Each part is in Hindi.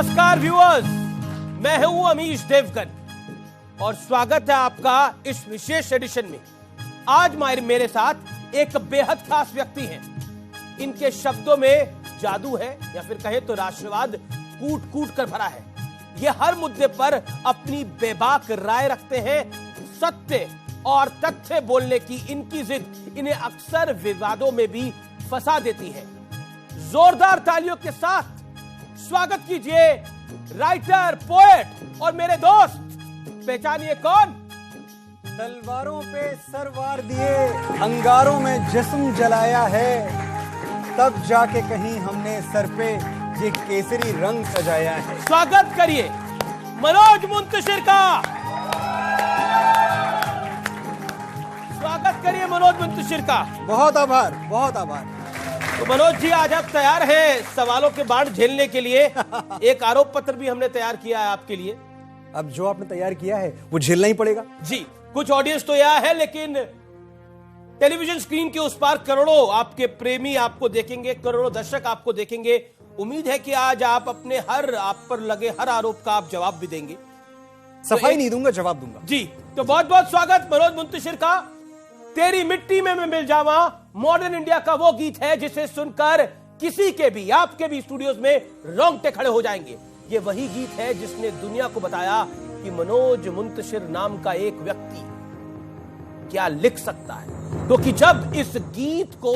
नमस्कार व्यूअर्स, मैं हूं अमीश देवगन और स्वागत है आपका इस विशेष एडिशन में। आज मेरे साथ एक बेहद खास व्यक्ति हैं। इनके शब्दों में जादू है या फिर कहे तो राष्ट्रवाद कूट कूट कर भरा है। ये हर मुद्दे पर अपनी बेबाक राय रखते हैं। सत्य और तथ्य बोलने की इनकी जिद इन्हें अक्सर विवादों में भी फंसा देती है। जोरदार तालियों के साथ स्वागत कीजिए राइटर, पोएट और मेरे दोस्त, पहचानिए कौन? तलवारों पे सरवार दिए, अंगारों में जिस्म जलाया है, तब जाके कहीं हमने सर पे ये केसरी रंग सजाया है। स्वागत करिए मनोज मुंतशिर का। स्वागत करिए मनोज मुंतशिर का। बहुत आभार, बहुत आभार। तो मनोज जी, आज आप तैयार हैं सवालों के बाढ़ झेलने के लिए? एक आरोप पत्र भी हमने तैयार किया है आपके लिए। अब जो आपने तैयार किया है वो झेलना ही पड़ेगा जी। कुछ ऑडियंस तो यह है, लेकिन टेलीविजन स्क्रीन के उस पार करोड़ों आपके प्रेमी आपको देखेंगे, करोड़ों दर्शक आपको देखेंगे। उम्मीद है कि आज आप अपने आप पर लगे हर आरोप का आप जवाब भी देंगे। सफाई नहीं दूंगा, जवाब दूंगा जी। तो बहुत बहुत स्वागत मनोज मुंतशिर का। तेरी मिट्टी में मैं मिल जावा मॉडर्न इंडिया का वो गीत है जिसे सुनकर किसी के भी, आपके भी स्टूडियोज में रोंगटे खड़े हो जाएंगे। ये वही गीत है जिसने दुनिया को बताया कि मनोज मुंतशिर नाम का एक व्यक्ति क्या लिख सकता है। क्योंकि जब इस गीत को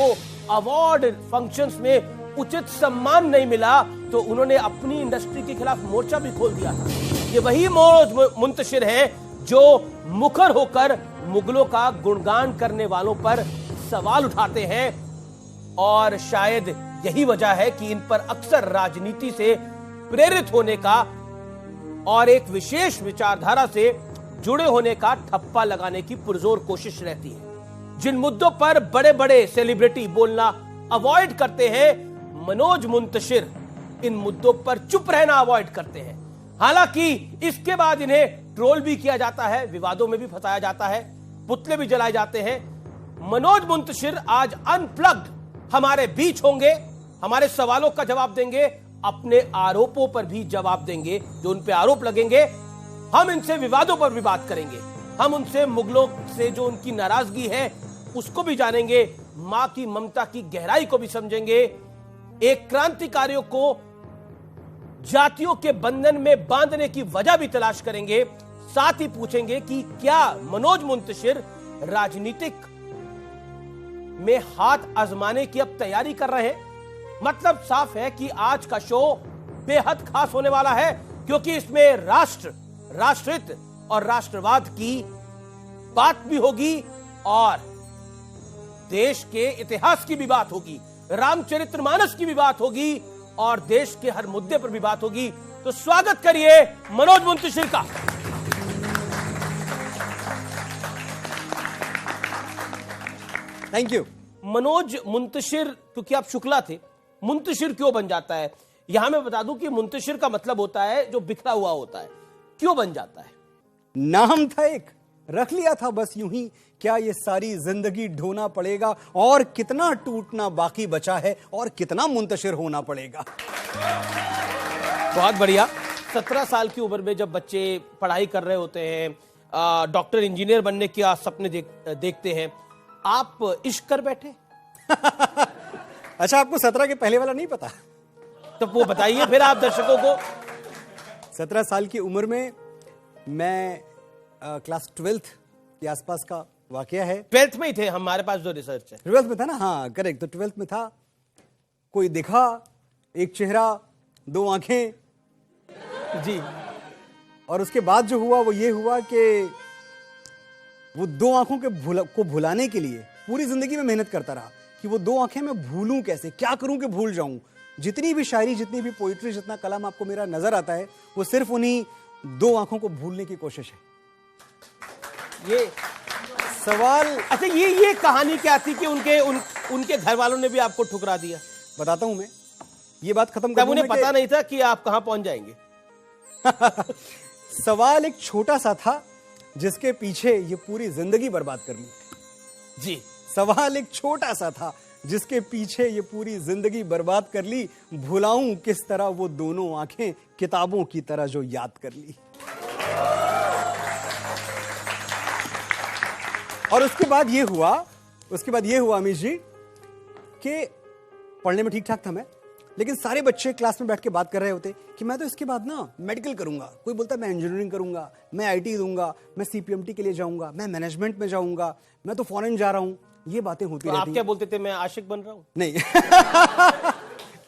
अवार्ड फंक्शंस में उचित सम्मान नहीं मिला तो उन्होंने अपनी इंडस्ट्री के खिलाफ मोर्चा भी खोल दिया था। ये वही मनोज मुंतशिर है जो मुखर होकर मुगलों का गुणगान करने वालों पर सवाल उठाते हैं, और शायद यही वजह है कि इन पर अक्सर राजनीति से प्रेरित होने का और एक विशेष विचारधारा से जुड़े होने का ठप्पा लगाने की पुरजोर कोशिश रहती है। जिन मुद्दों पर बड़े बड़े सेलिब्रिटी बोलना अवॉइड करते हैं, मनोज मुंतशिर इन मुद्दों पर चुप रहना अवॉइड करते हैं। हालांकि इसके बाद इन्हें ट्रोल भी किया जाता है, विवादों में भी फंसाया जाता है, पुतले भी जलाए जाते हैं। मनोज मुंतशिर आज अनप्लग्ड हमारे बीच होंगे, हमारे सवालों का जवाब देंगे, अपने आरोपों पर भी जवाब देंगे जो उन पे आरोप लगेंगे। हम इनसे विवादों पर भी बात करेंगे, हम उनसे मुगलों से जो उनकी नाराजगी है उसको भी जानेंगे, मां की ममता की गहराई को भी समझेंगे, एक क्रांतिकारियों को जातियों के बंधन में बांधने की वजह भी तलाश करेंगे। साथ ही पूछेंगे कि क्या मनोज मुंतशिर राजनीतिक में हाथ आजमाने की अब तैयारी कर रहे हैं। मतलब साफ है कि आज का शो बेहद खास होने वाला है, क्योंकि इसमें राष्ट्र, राष्ट्रहित और राष्ट्रवाद की बात भी होगी और देश के इतिहास की भी बात होगी, रामचरितमानस की भी बात होगी और देश के हर मुद्दे पर भी बात होगी। तो स्वागत करिए मनोज मुंतशिर का। Thank you. मनोज मुंतशिर, क्योंकि आप शुक्ला थे, मुंतशिर क्यों बन जाता है? यहां मैं बता दूं कि मुंतशिर का मतलब होता है जो बिखरा हुआ होता है। क्यों बन जाता है? नाम था एक, रख लिया था बस यूं ही। क्या ये सारी जिंदगी ढोना पड़ेगा, और कितना टूटना बाकी बचा है, और कितना मुंतशिर होना पड़ेगा। बहुत बढ़िया। 17 साल की उम्र में जब बच्चे पढ़ाई कर रहे होते हैं, डॉक्टर इंजीनियर बनने के सपने देखते हैं, आप इश्क कर बैठे। अच्छा, आपको 17 के पहले वाला नहीं पता? तो वो बताइए फिर आप दर्शकों को। 17 साल की उम्र में मैं क्लास 12th के आसपास का वाकया है। 12th में ही थे, हमारे पास जो रिसर्च है 12th में था ना। हाँ करेक्ट। तो 12th में था, कोई दिखा, एक चेहरा, दो आंखें जी। और उसके बाद जो हुआ वो ये हुआ कि वो दो आंखों को भुलाने के लिए पूरी जिंदगी में मेहनत करता रहा कि वो दो आंखें मैं भूलूं कैसे, क्या करूं कि भूल जाऊं। जितनी भी शायरी, जितनी भी पोइट्री, जितना कलाम आपको मेरा नजर आता है, वो सिर्फ उन्हीं दो आंखों को भूलने की कोशिश है। ये सवाल, अच्छा, ये कहानी क्या थी कि उनके घर वालों ने भी आपको ठुकरा दिया? बताता हूं मैं, ये बात खत्म तब उन्हें पता नहीं था कि आप कहां पहुंच जाएंगे। सवाल एक छोटा सा था जिसके पीछे ये पूरी जिंदगी बर्बाद करनी। जी। सवाल एक छोटा सा था जिसके पीछे ये पूरी जिंदगी बर्बाद कर ली, भुलाऊं किस तरह वो दोनों आंखें किताबों की तरह जो याद कर ली। और उसके बाद ये हुआ अमीश जी कि पढ़ने में ठीक ठाक था मैं, लेकिन सारे बच्चे क्लास में बैठ के बात कर रहे होते कि मैं तो इसके बाद ना मेडिकल करूंगा, कोई बोलता मैं इंजीनियरिंग करूंगा, मैं आईटी दूंगा, मैं सीपीएमटी के लिए जाऊंगा, मैं मैनेजमेंट में जाऊंगा, मैं तो फॉरेन जा रहा हूं। ये बातें होती रहती। आप क्या बोलते थे, मैं आशिक बन रहा हूं? नहीं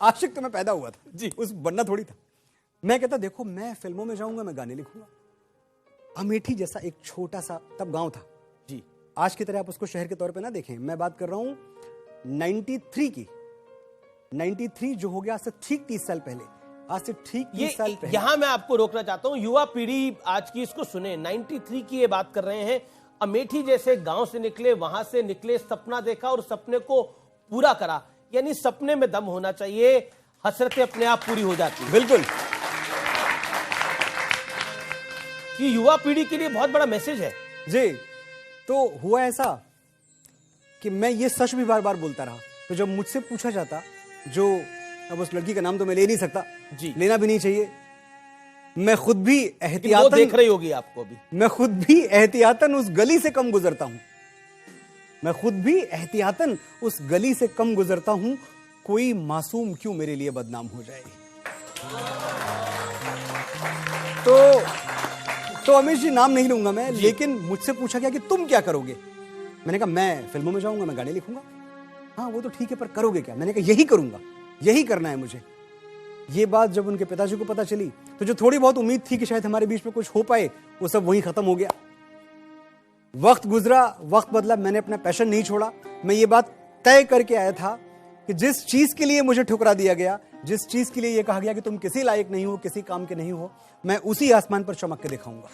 आशिक तो मैं पैदा हुआ था जी, उस बनना थोड़ी था। मैं कहता देखो मैं फिल्मों में जाऊंगा, मैं गाने लिखूंगा। अमेठी जैसा एक छोटा सा तब गांव था जी, आज की तरह आप उसको शहर के तौर पे ना देखें। मैं बात कर रहा हूं 93 की, 93 जो हो गया आज से ठीक 30 साल पहले, आज से ठीक 30 साल पहले। यहां मैं आपको रोकना चाहता हूं, युवा पीढ़ी आज की इसको सुने। 93 की ये बात कर रहे हैं, अमेठी जैसे गांव से निकले, वहां से निकले, सपना देखा और सपने को पूरा करा। यानी सपने में दम होना चाहिए, हसरतें अपने आप पूरी हो जाती हैं। बिल्कुल, ये युवा पीढ़ी के लिए बहुत बड़ा मैसेज है जी। तो हुआ ऐसा कि मैं ये सच भी बार बार बोलता रहा। तो जब मुझसे पूछा जाता, जो अब उस लड़की का नाम तो मैं ले नहीं सकता जी, लेना भी नहीं चाहिए, मैं खुद भी वो एहतियातन देख रही होगी आपको अभी, मैं खुद भी एहतियातन उस गली से कम गुजरता हूं, मैं खुद भी एहतियातन उस गली से कम गुजरता हूं। कोई मासूम क्यों मेरे लिए बदनाम हो जाए। तो अमीश जी नाम नहीं लूंगा मैं, लेकिन मुझसे पूछा गया कि तुम क्या करोगे। मैंने कहा मैं फिल्मों में जाऊंगा, मैं गाने लिखूंगा। हाँ वो तो ठीक है, पर करोगे क्या? मैंने कहा यही करूंगा, यही करना है मुझे। ये बात जब उनके पिताजी को पता चली, तो जो थोड़ी बहुत उम्मीद थी कि शायद हमारे बीच में कुछ हो पाए, वो सब वहीं खत्म हो गया। वक्त गुजरा, वक्त बदला, मैंने अपना पैशन नहीं छोड़ा। मैं ये बात तय करके आया था कि जिस चीज के लिए मुझे ठुकरा दिया गया, जिस चीज के लिए ये कहा गया कि तुम किसी लायक नहीं हो, किसी काम के नहीं हो, मैं उसी आसमान पर चमक के दिखाऊंगा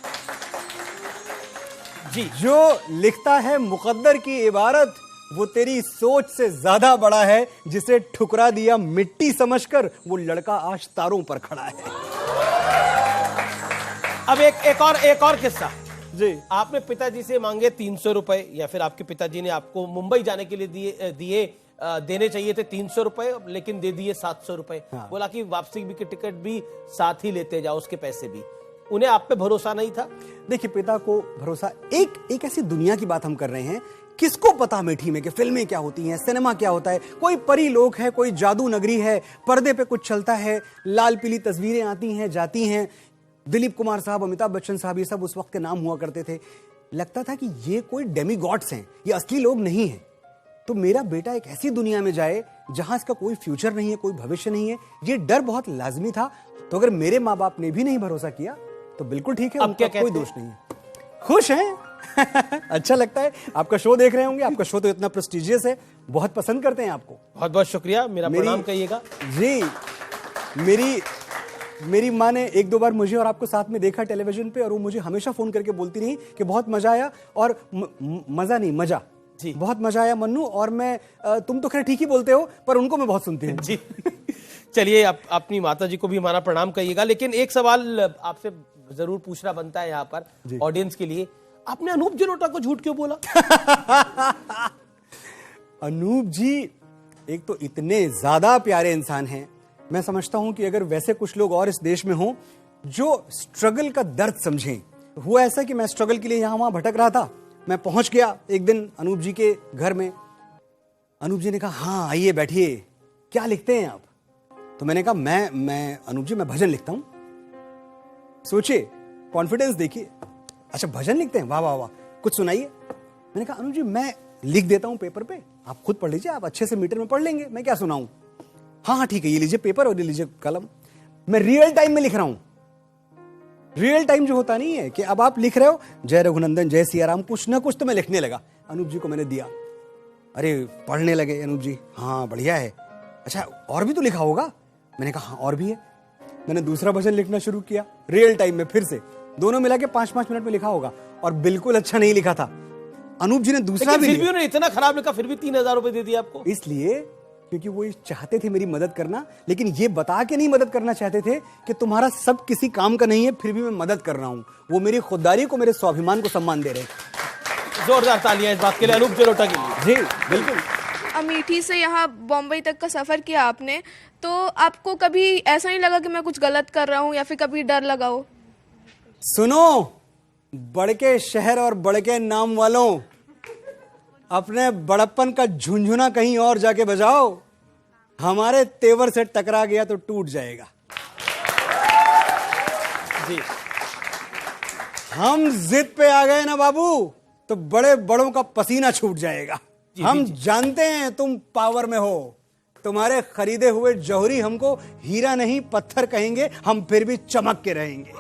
जी। जो लिखता है मुकद्दर की इबारत, वो तेरी सोच से ज्यादा बड़ा है। जिसे ठुकरा दिया मिट्टी समझकर, वो लड़का आज तारों पर खड़ा है। अब एक और किस्सा जी। आपने पिताजी से मांगे 300 रुपए, या फिर आपके पिताजी ने आपको मुंबई जाने के लिए देने चाहिए थे 300 रुपए, लेकिन दे दिए 700 रुपए। हाँ। बोला कि वापसी की टिकट भी साथ ही लेते जाओ, उसके पैसे भी। उन्हें आप पे भरोसा नहीं था? देखिए, पिता को भरोसा, एक ऐसी दुनिया की बात हम कर रहे हैं, किसको पता अमेठी में कि फिल्में क्या होती हैं, सिनेमा क्या होता है। कोई परी लोक है, कोई जादू नगरी है, पर्दे पे कुछ चलता है, लाल पीली तस्वीरें आती हैं जाती हैं। दिलीप कुमार साहब, अमिताभ बच्चन साहब, ये सब उस वक्त के नाम हुआ करते थे। लगता था कि ये कोई डेमीगॉड्स हैं, ये असली लोग नहीं हैं। तो मेरा बेटा एक ऐसी दुनिया में जाए जहां इसका कोई फ्यूचर नहीं है, कोई भविष्य नहीं है, ये डर बहुत लाजमी था। तो अगर मेरे माँ बाप ने भी नहीं भरोसा किया तो बिल्कुल ठीक है, उनका कोई दोष नहीं है। खुश हैं अच्छा लगता है। आपका शो देख रहे होंगे, आपका शो तो इतना प्रेस्टिजियस है, बहुत पसंद करते हैं आपको। बहुत बहुत शुक्रिया, मेरा प्रणाम कहिएगा जी। मेरी माँ ने एक दो बार मुझे और आपको साथ में देखा टेलीविजन पे, और वो मुझे हमेशा फोन करके बोलती रही कि बहुत मजा आया, और मजा जी, बहुत मजा आया मन्नू। और मैं तुम तो खैर ठीक ही बोलते हो, पर उनको मैं बहुत सुनती हूँ जी। चलिए, आप अपनी माता जी को भी हमारा प्रणाम कहिएगा। लेकिन एक सवाल आपसे जरूर पूछना बनता है यहाँ पर ऑडियंस के लिए, आपने अनूप जलोटा को झूठ क्यों बोला? अनूप जी एक तो इतने ज्यादा प्यारे इंसान हैं। मैं समझता हूं कि अगर वैसे कुछ लोग और इस देश में हों जो स्ट्रगल का दर्द समझें। हुआ ऐसा कि मैं स्ट्रगल के लिए यहां वहां भटक रहा था। मैं पहुंच गया एक दिन अनूप जी के घर में। अनूप जी ने कहा हाँ आइए बैठिए, क्या लिखते हैं आप? तो मैंने कहा मैं अनूप जी मैं भजन लिखता हूं। सोचिए, कॉन्फिडेंस देखिए। अच्छा भजन लिखते हैं, वाह वाह वाह, कुछ सुनाइए। मैंने कहा अनूप जी मैं लिख देता हूं पेपर पे, आप खुद पढ़ लीजिए, आप अच्छे से मीटर में पढ़ लेंगे, मैं क्या सुनाऊं? हाँ ठीक है, ये लीजिए पेपर और ये लीजिए कलम। मैं रियल टाइम में लिख रहा हूं। रियल टाइम जो होता नहीं है कि अब आप लिख रहे हो जय रघुनंदन जय सिया राम, कुछ ना कुछ तो मैं लिखने लगा। अनूप जी को मैंने दिया, अरे पढ़ने लगे अनूप जी, हाँ बढ़िया है। अच्छा और भी तो लिखा होगा? मैंने कहा हाँ और भी है। मैंने दूसरा भजन लिखना शुरू किया रियल टाइम में, फिर से दोनों मिला के 5-5 मिनट में लिखा होगा, और बिल्कुल अच्छा नहीं लिखा था। अनूप जी ने दूसरा भी, फिर भी उन्होंने इतना खराब लिखा, फिर भी 3000 रुपए दे दिए आपको। इसलिए क्योंकि वो चाहते थे मेरी मदद करना, लेकिन ये बता के नहीं मदद करना चाहते थे कि तुम्हारा सब किसी काम का नहीं है, फिर भी मैं मदद कर रहा हूं। वो मेरी खुददारी को, मेरे स्वाभिमान को सम्मान दे रहे। जोरदार तालियां इस बात के लिए अनूप जलोटा के लिए। जी बिल्कुल। अमेठी से यहाँ बॉम्बे तक का सफ़र किया आपने, तो आपको कभी ऐसा नहीं लगा कि मैं कुछ गलत कर रहा हूँ या फिर कभी डर लगा हो? सुनो, बड़के शहर और बड़के नाम वालों, अपने बड़प्पन का झुंझुना कहीं और जाके बजाओ। हमारे तेवर से टकरा गया तो टूट जाएगा जी। हम जिद पे आ गए ना बाबू, तो बड़े बड़ों का पसीना छूट जाएगा। हम जानते हैं तुम पावर में हो। तुम्हारे खरीदे हुए जौहरी हमको हीरा नहीं पत्थर कहेंगे, हम फिर भी चमक के रहेंगे।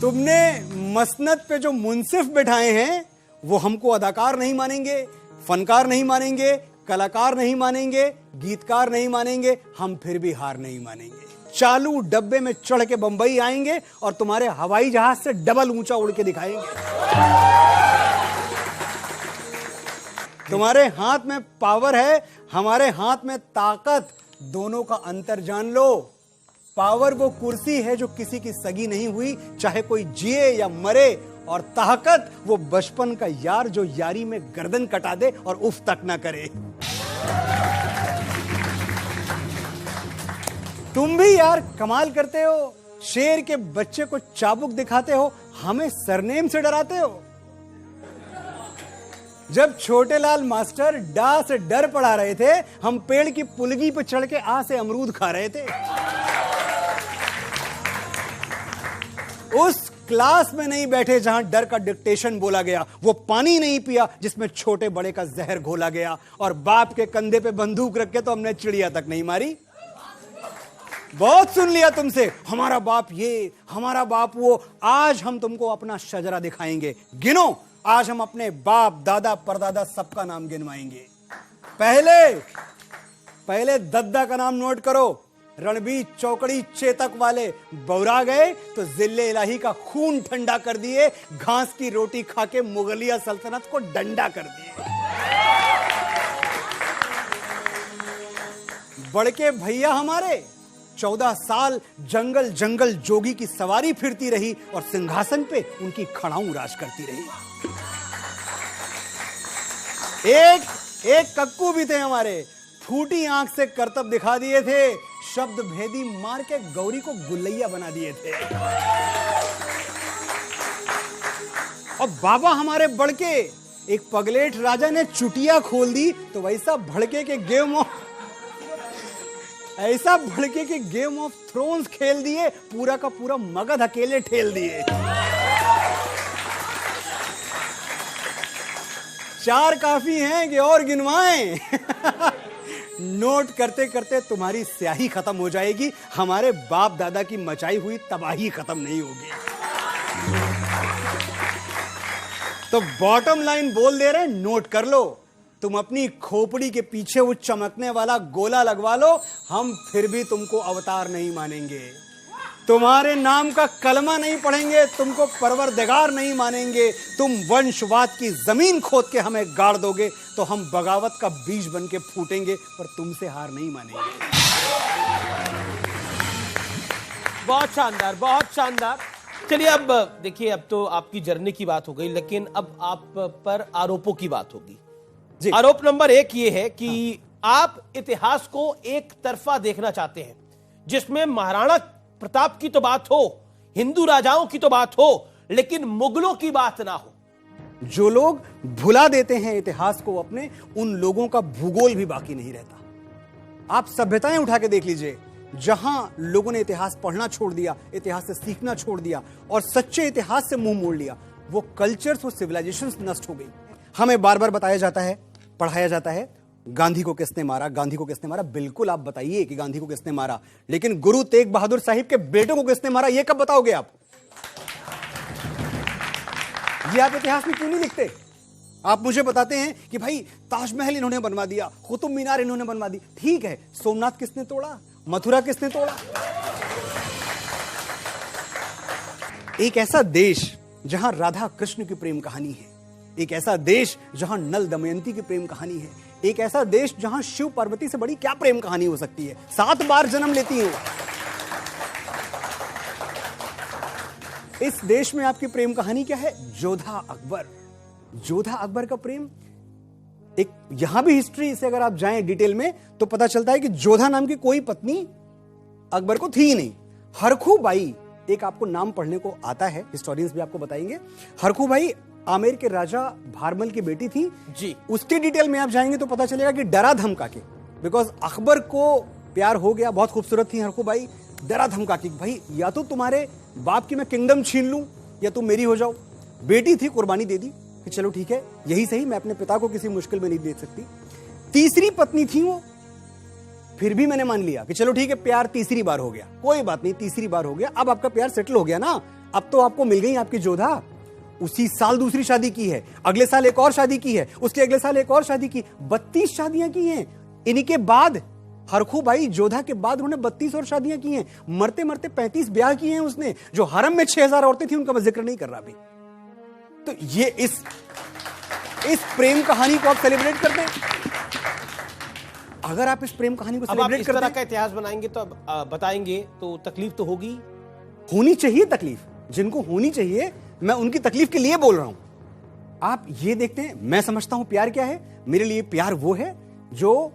तुमने मसनद पे जो मुंसिफ बिठाए हैं वो हमको अदाकार नहीं मानेंगे, फनकार नहीं मानेंगे, कलाकार नहीं मानेंगे, गीतकार नहीं मानेंगे, हम फिर भी हार नहीं मानेंगे। चालू डब्बे में चढ़ के बंबई आएंगे और तुम्हारे हवाई जहाज से डबल ऊंचा उड़ के दिखाएंगे। तुम्हारे हाथ में पावर है, हमारे हाथ में ताकत, दोनों का अंतर जान लो। पावर वो कुर्सी है जो किसी की सगी नहीं हुई, चाहे कोई जिए या मरे, और ताकत वो बचपन का यार जो यारी में गर्दन कटा दे और उफ तक ना करे। तुम भी यार कमाल करते हो, शेर के बच्चे को चाबुक दिखाते हो, हमें सरनेम से डराते हो। जब छोटे लाल मास्टर डा से डर पढ़ा रहे थे, हम पेड़ की पुलगी पर चढ़ के आ से अमरूद खा रहे थे। उस क्लास में नहीं बैठे जहां डर का डिक्टेशन बोला गया, वो पानी नहीं पिया जिसमें छोटे बड़े का जहर घोला गया, और बाप के कंधे पे बंदूक रख के तो हमने चिड़िया तक नहीं मारी। बहुत सुन लिया तुमसे, हमारा बाप ये, हमारा बाप वो। आज हम तुमको अपना शजरा दिखाएंगे। गिनो, आज हम अपने बाप दादा परदादा सबका नाम गिनवाएंगे। पहले दद्दा का नाम नोट करो। रणबीर चौकड़ी चेतक वाले बौरा गए तो जिले इलाही का खून ठंडा कर दिए, घास की रोटी खा के मुगलिया सल्तनत को डंडा कर दिए। बड़के भैया हमारे 14 साल जंगल जंगल जोगी की सवारी फिरती रही और सिंहासन पे उनकी खड़ाऊं राज करती रही। एक कक्कू भी थे हमारे, फूटी आंख से करतब दिखा दिए थे, शब्द भेदी मार के गौरी को गुल्लैया बना दिए थे। और बाबा हमारे बड़के, एक पगलेट राजा ने चुटिया खोल दी तो वैसा भड़के के गेम ऑफ थ्रोन्स खेल दिए, पूरा का पूरा मगध अकेले ठेल दिए। 4 काफी हैं कि और गिनवाएं? नोट करते करते तुम्हारी स्याही खत्म हो जाएगी, हमारे बाप दादा की मचाई हुई तबाही खत्म नहीं होगी। तो बॉटम लाइन बोल दे रहे, नोट कर लो। तुम अपनी खोपड़ी के पीछे वो चमकने वाला गोला लगवा लो, हम फिर भी तुमको अवतार नहीं मानेंगे। तुम्हारे नाम का कलमा नहीं पढ़ेंगे, तुमको परवरदिगार नहीं मानेंगे। तुम वंशवाद की जमीन खोद के हमें गाड़ दोगे तो हम बगावत का बीज बन के फूटेंगे, पर तुमसे हार नहीं मानेंगे। बहुत शानदार, बहुत शानदार। चलिए अब देखिए, अब तो आपकी जर्नी की बात हो गई, लेकिन अब आप पर आरोपों की बात होगी। आरोप नंबर 1 ये है कि आप इतिहास को एक तरफा देखना चाहते हैं, जिसमें महाराणा प्रताप की तो बात हो, हिंदू राजाओं की तो बात हो, लेकिन मुगलों की बात ना हो। जो लोग भुला देते हैं इतिहास को अपने, उन लोगों का भूगोल भी बाकी नहीं रहता। आप सभ्यताएं उठा के देख लीजिए, जहां लोगों ने इतिहास पढ़ना छोड़ दिया, इतिहास से सीखना छोड़ दिया और सच्चे इतिहास से मुंह मोड़ लिया, वो कल्चर्स, वो सिविलाइजेशंस नष्ट हो गई। हमें बार बार बताया जाता है, पढ़ाया जाता है, गांधी को किसने मारा, गांधी को किसने मारा। बिल्कुल आप बताइए कि गांधी को किसने मारा, लेकिन गुरु तेग बहादुर साहिब के बेटों को किसने मारा, यह कब बताओगे आप? ये आप इतिहास में क्यों नहीं लिखते? आप मुझे बताते हैं कि भाई ताजमहल इन्होंने बनवा दिया, कुतुब मीनार इन्होंने बनवा दी। ठीक है, सोमनाथ किसने तोड़ा, मथुरा किसने तोड़ा? एक ऐसा देश जहां राधा कृष्ण की प्रेम कहानी है, एक ऐसा देश जहां नल दमयंती की प्रेम कहानी है, एक ऐसा देश जहां शिव पार्वती से बड़ी क्या प्रेम कहानी हो सकती है। 7 बार जन्म लेती है। इस देश में आपकी प्रेम कहानी क्या है? जोधा अकबर, जोधा अकबर का प्रेम, एक यहां भी हिस्ट्री से अगर आप जाएं डिटेल में तो पता चलता है कि जोधा नाम की कोई पत्नी अकबर को थी ही नहीं। हरखू बाई, एक आपको नाम पढ़ने को आता है, हिस्टोरियंस भी आपको बताएंगे। हरखू बाई आमेर के राजा भारमल की बेटी थी जी। उसके डिटेल में आप जाएंगे तो पता चलेगा कि डरा धमका के, बिकॉज अकबर को प्यार हो गया, बहुत खूबसूरत थी हरखू बाई, डरा धमका के भाई या तो तुम्हारे बाप की मैं किंगडम छीन लूं या तुम मेरी हो जाओ। बेटी थी, कुर्बानी दे दी कि चलो ठीक है यही सही, मैं अपने पिता को किसी मुश्किल में नहीं देख सकती। तीसरी पत्नी थी वो, फिर भी मैंने मान लिया कि चलो ठीक है प्यार तीसरी बार हो गया, कोई बात नहीं तीसरी बार हो गया, अब आपका प्यार सेटल हो गया ना, अब तो आपको मिल गई आपकी जोधा। उसी साल दूसरी शादी की है, अगले साल एक और शादी की है, उसके अगले साल एक और शादी की, 32 शादियां की हैं। इन्हीं के बाद हरखू बाई जोधा के बाद उन्होंने 32 और शादियां की हैं, मरते मरते 35 ब्याह किए हैं उसने। जो हरम में 6000 औरतें थी उनका मैं जिक्र नहीं कर रहा अभी। तो ये इस प्रेम कहानी को आप सेलिब्रेट करते हैं। अगर आप इस प्रेम कहानी को सेलिब्रेट इस करते तरह हैं, का इतिहास बनाएंगे तो बताएंगे तो तकलीफ तो होगी, होनी चाहिए तकलीफ, जिनको होनी चाहिए, मैं उनकी तकलीफ के लिए बोल रहा हूं। आप ये देखते हैं, मैं समझता हूं प्यार क्या है। मेरे लिए प्यार वो है जो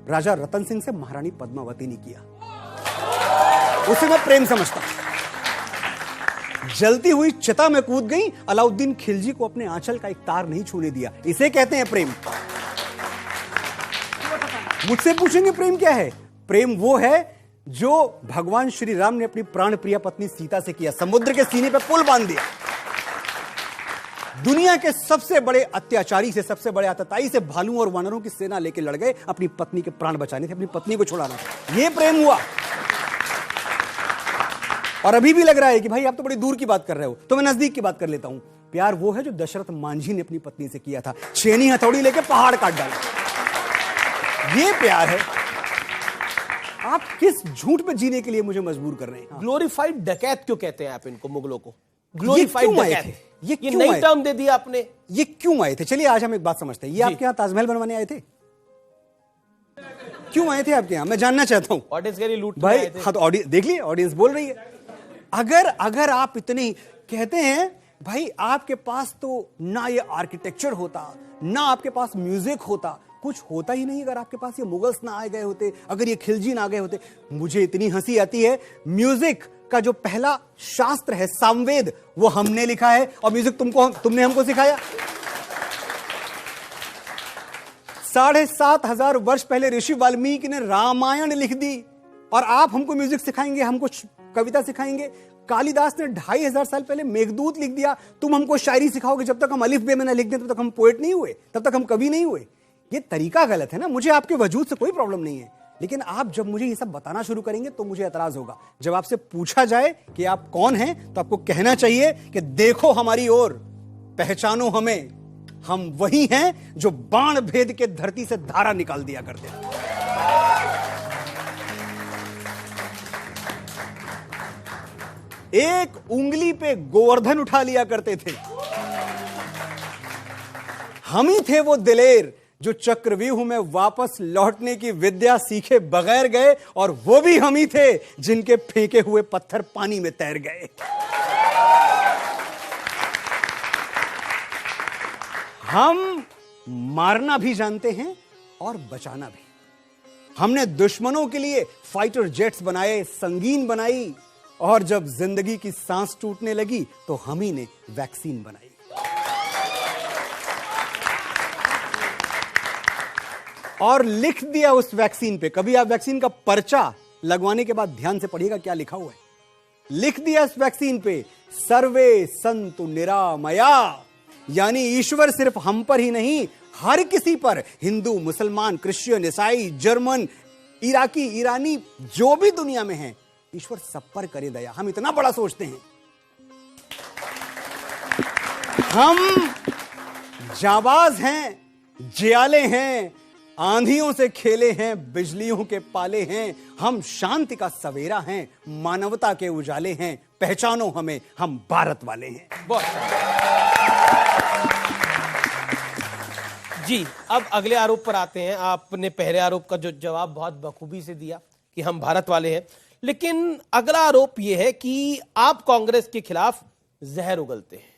राजा रतन सिंह से महारानी पद्मावती ने किया, उसे मैं प्रेम समझता हूं। जलती हुई चिता में कूद गई, अलाउद्दीन खिलजी को अपने आंचल का एक तार नहीं छूने दिया, इसे कहते हैं प्रेम। मुझसे पूछेंगे प्रेम क्या है? प्रेम वो है जो भगवान श्री राम ने अपनी प्राण प्रिय पत्नी सीता से किया, समुद्र के सीने पे पुल बांध दिया। दुनिया के सबसे बड़े अत्याचारी से, सबसे बड़े आतताई से भालू और वानरों की सेना लेकर लड़ गए, अपनी पत्नी के प्राण बचाने थे, अपनी पत्नी को छुड़ाना था। यह प्रेम हुआ। और अभी भी लग रहा है कि भाई आप तो बड़ी दूर की बात कर रहे हो, तो मैं नजदीक की बात कर लेता हूं। प्यार वो है जो दशरथ मांझी ने अपनी पत्नी से किया था, छेनी हथौड़ी लेके पहाड़ काट डाला। ये प्यार है। आप किस झूठ पे जीने के लिए मुझे मजबूर कर रहे हैं? ग्लोरीफाइड डकैत क्यों कहते हैं आप इनको, मुगलों को? ये ग्लोरीफाइड क्यों आए डकैत, थे? ये नई टर्म दे दिया आपने। ये क्यों आए थे? चलिए आज हम एक बात समझते हैं। ये आपके यहाँ ताजमहल बनवाने आए थे? क्यों आए थे आपके यहाँ? मैं जानना चाहता हूं। ऑडियंस के लिए लूट भाई आए थे। हाँ, तो देख लिए ऑडियंस बोल रही है। अगर आप इतने कहते हैं, भाई आपके पास तो ना ये आर्किटेक्चर होता, ना आपके पास म्यूजिक होता, कुछ होता ही नहीं अगर आपके पास ये मुगल्स ना आ गए होते, अगर ये खिलजी ना आ गए होते। मुझे इतनी हंसी आती है, म्यूजिक का जो पहला शास्त्र है सामवेद, वो हमने लिखा है, और म्यूजिक तुमने हमको सिखाया। 7,500 वर्ष पहले ऋषि वाल्मीकि ने रामायण लिख दी, और आप हमको म्यूजिक सिखाएंगे, हमको कविता सिखाएंगे। कालिदास ने 2,500 साल पहले मेघदूत लिख दिया, तुम हमको शायरी सिखाओगे। जब तक हम अलिफ बे में ना लिख दें तब तक हम पोएट नहीं हुए, तब तक हम कवि नहीं हुए। ये तरीका गलत है ना। मुझे आपके वजूद से कोई प्रॉब्लम नहीं है, लेकिन आप जब मुझे ये सब बताना शुरू करेंगे तो मुझे एतराज होगा। जब आपसे पूछा जाए कि आप कौन हैं, तो आपको कहना चाहिए कि देखो हमारी ओर, पहचानो हमें, हम वही हैं जो बाण भेद के धरती से धारा निकाल दिया करते हैं। एक उंगली पे गोवर्धन उठा लिया करते थे। हम ही थे वो दिलेर जो चक्रव्यूह में वापस लौटने की विद्या सीखे बगैर गए, और वो भी हम ही थे जिनके फेंके हुए पत्थर पानी में तैर गए। हम मारना भी जानते हैं और बचाना भी। हमने दुश्मनों के लिए फाइटर जेट्स बनाए, संगीन बनाई, और जब जिंदगी की सांस टूटने लगी तो हम ही ने वैक्सीन बनाई। और लिख दिया उस वैक्सीन पे। कभी आप वैक्सीन का पर्चा लगवाने के बाद ध्यान से पढ़िएगा क्या लिखा हुआ है। लिख दिया इस वैक्सीन पे, सर्वे संतु निरामया, यानी ईश्वर सिर्फ हम पर ही नहीं, हर किसी पर, हिंदू, मुसलमान, क्रिश्चियन, ईसाई, जर्मन, इराकी, ईरानी, जो भी दुनिया में है, ईश्वर सब पर करे दया। हम इतना बड़ा सोचते हैं। हम जाबाज हैं, जियाले हैं, आंधियों से खेले हैं, बिजलियों के पाले हैं। हम शांति का सवेरा हैं, मानवता के उजाले हैं। पहचानो हमें, हम भारत वाले हैं। जी, अब अगले आरोप पर आते हैं। आपने पहले आरोप का जो जवाब बहुत बखूबी से दिया कि हम भारत वाले हैं, लेकिन अगला आरोप यह है कि आप कांग्रेस के खिलाफ जहर उगलते हैं।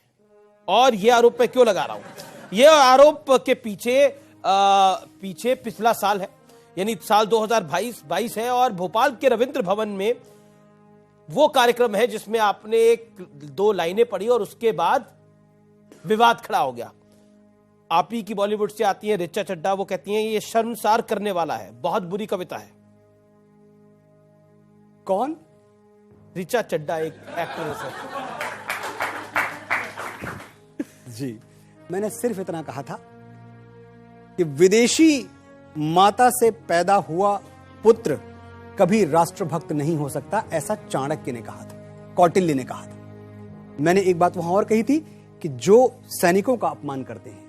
और यह आरोप मैं क्यों लगा रहा हूं? ये आरोप के पीछे पिछला साल है, यानी साल 2022 है, और भोपाल के रविंद्र भवन में वो कार्यक्रम है जिसमें आपने एक दो लाइनें पढ़ी और उसके बाद विवाद खड़ा हो गया। आप ही की बॉलीवुड से आती हैं ऋचा चड्ढा, वो कहती हैं ये शर्मसार करने वाला है, बहुत बुरी कविता है। कौन? ऋचा चड्ढा एक एक्ट्रेस है। जी, मैंने सिर्फ इतना कहा था कि विदेशी माता से पैदा हुआ पुत्र कभी राष्ट्रभक्त नहीं हो सकता, ऐसा चाणक्य ने कहा था, कौटिल्य ने कहा था। मैंने एक बात वहां और कही थी कि जो सैनिकों का अपमान करते हैं,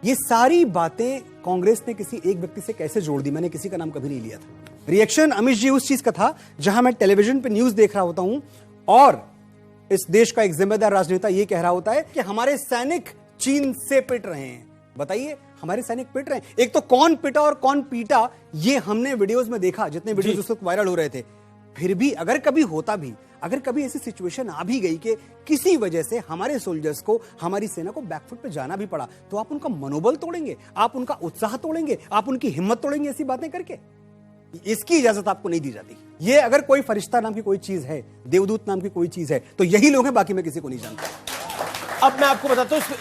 ये सारी बातें कांग्रेस ने किसी एक व्यक्ति से कैसे जोड़ दी, मैंने किसी का नाम कभी नहीं लिया था। रिएक्शन अमित जी उस चीज का था जहां मैं टेलीविजन पे न्यूज देख रहा होता हूं और इस देश का एक जिम्मेदार राजनेता यह कह रहा होता है कि हमारे सैनिक चीन से पिट रहे हैं। बताइए, हमारे सैनिक पिट रहे हैं। एक तो कौन पिटा और कौन पीटा ये हमने वीडियोस में देखा, जितने वीडियोस उस वक्त वायरल हो रहे थे। फिर भी अगर कभी होता भी, अगर कभी ऐसी सिचुएशन आ भी गई कि किसी वजह से हमारे सोल्जर्स को, हमारी सेना को बैकफुट पे जाना भी पड़ा, तो आप उनका मनोबल तोड़ेंगे, आप उनका उत्साह तोड़ेंगे, आप उनकी हिम्मत तोड़ेंगे ऐसी बातें करके? इसकी इजाजत आपको नहीं दी जाती। ये अगर कोई फरिश्ता नाम की कोई चीज है, देवदूत नाम की कोई चीज है, तो यही लोग हैं, बाकी मैं किसी को नहीं जानता। अब मैं आपको बताता हूं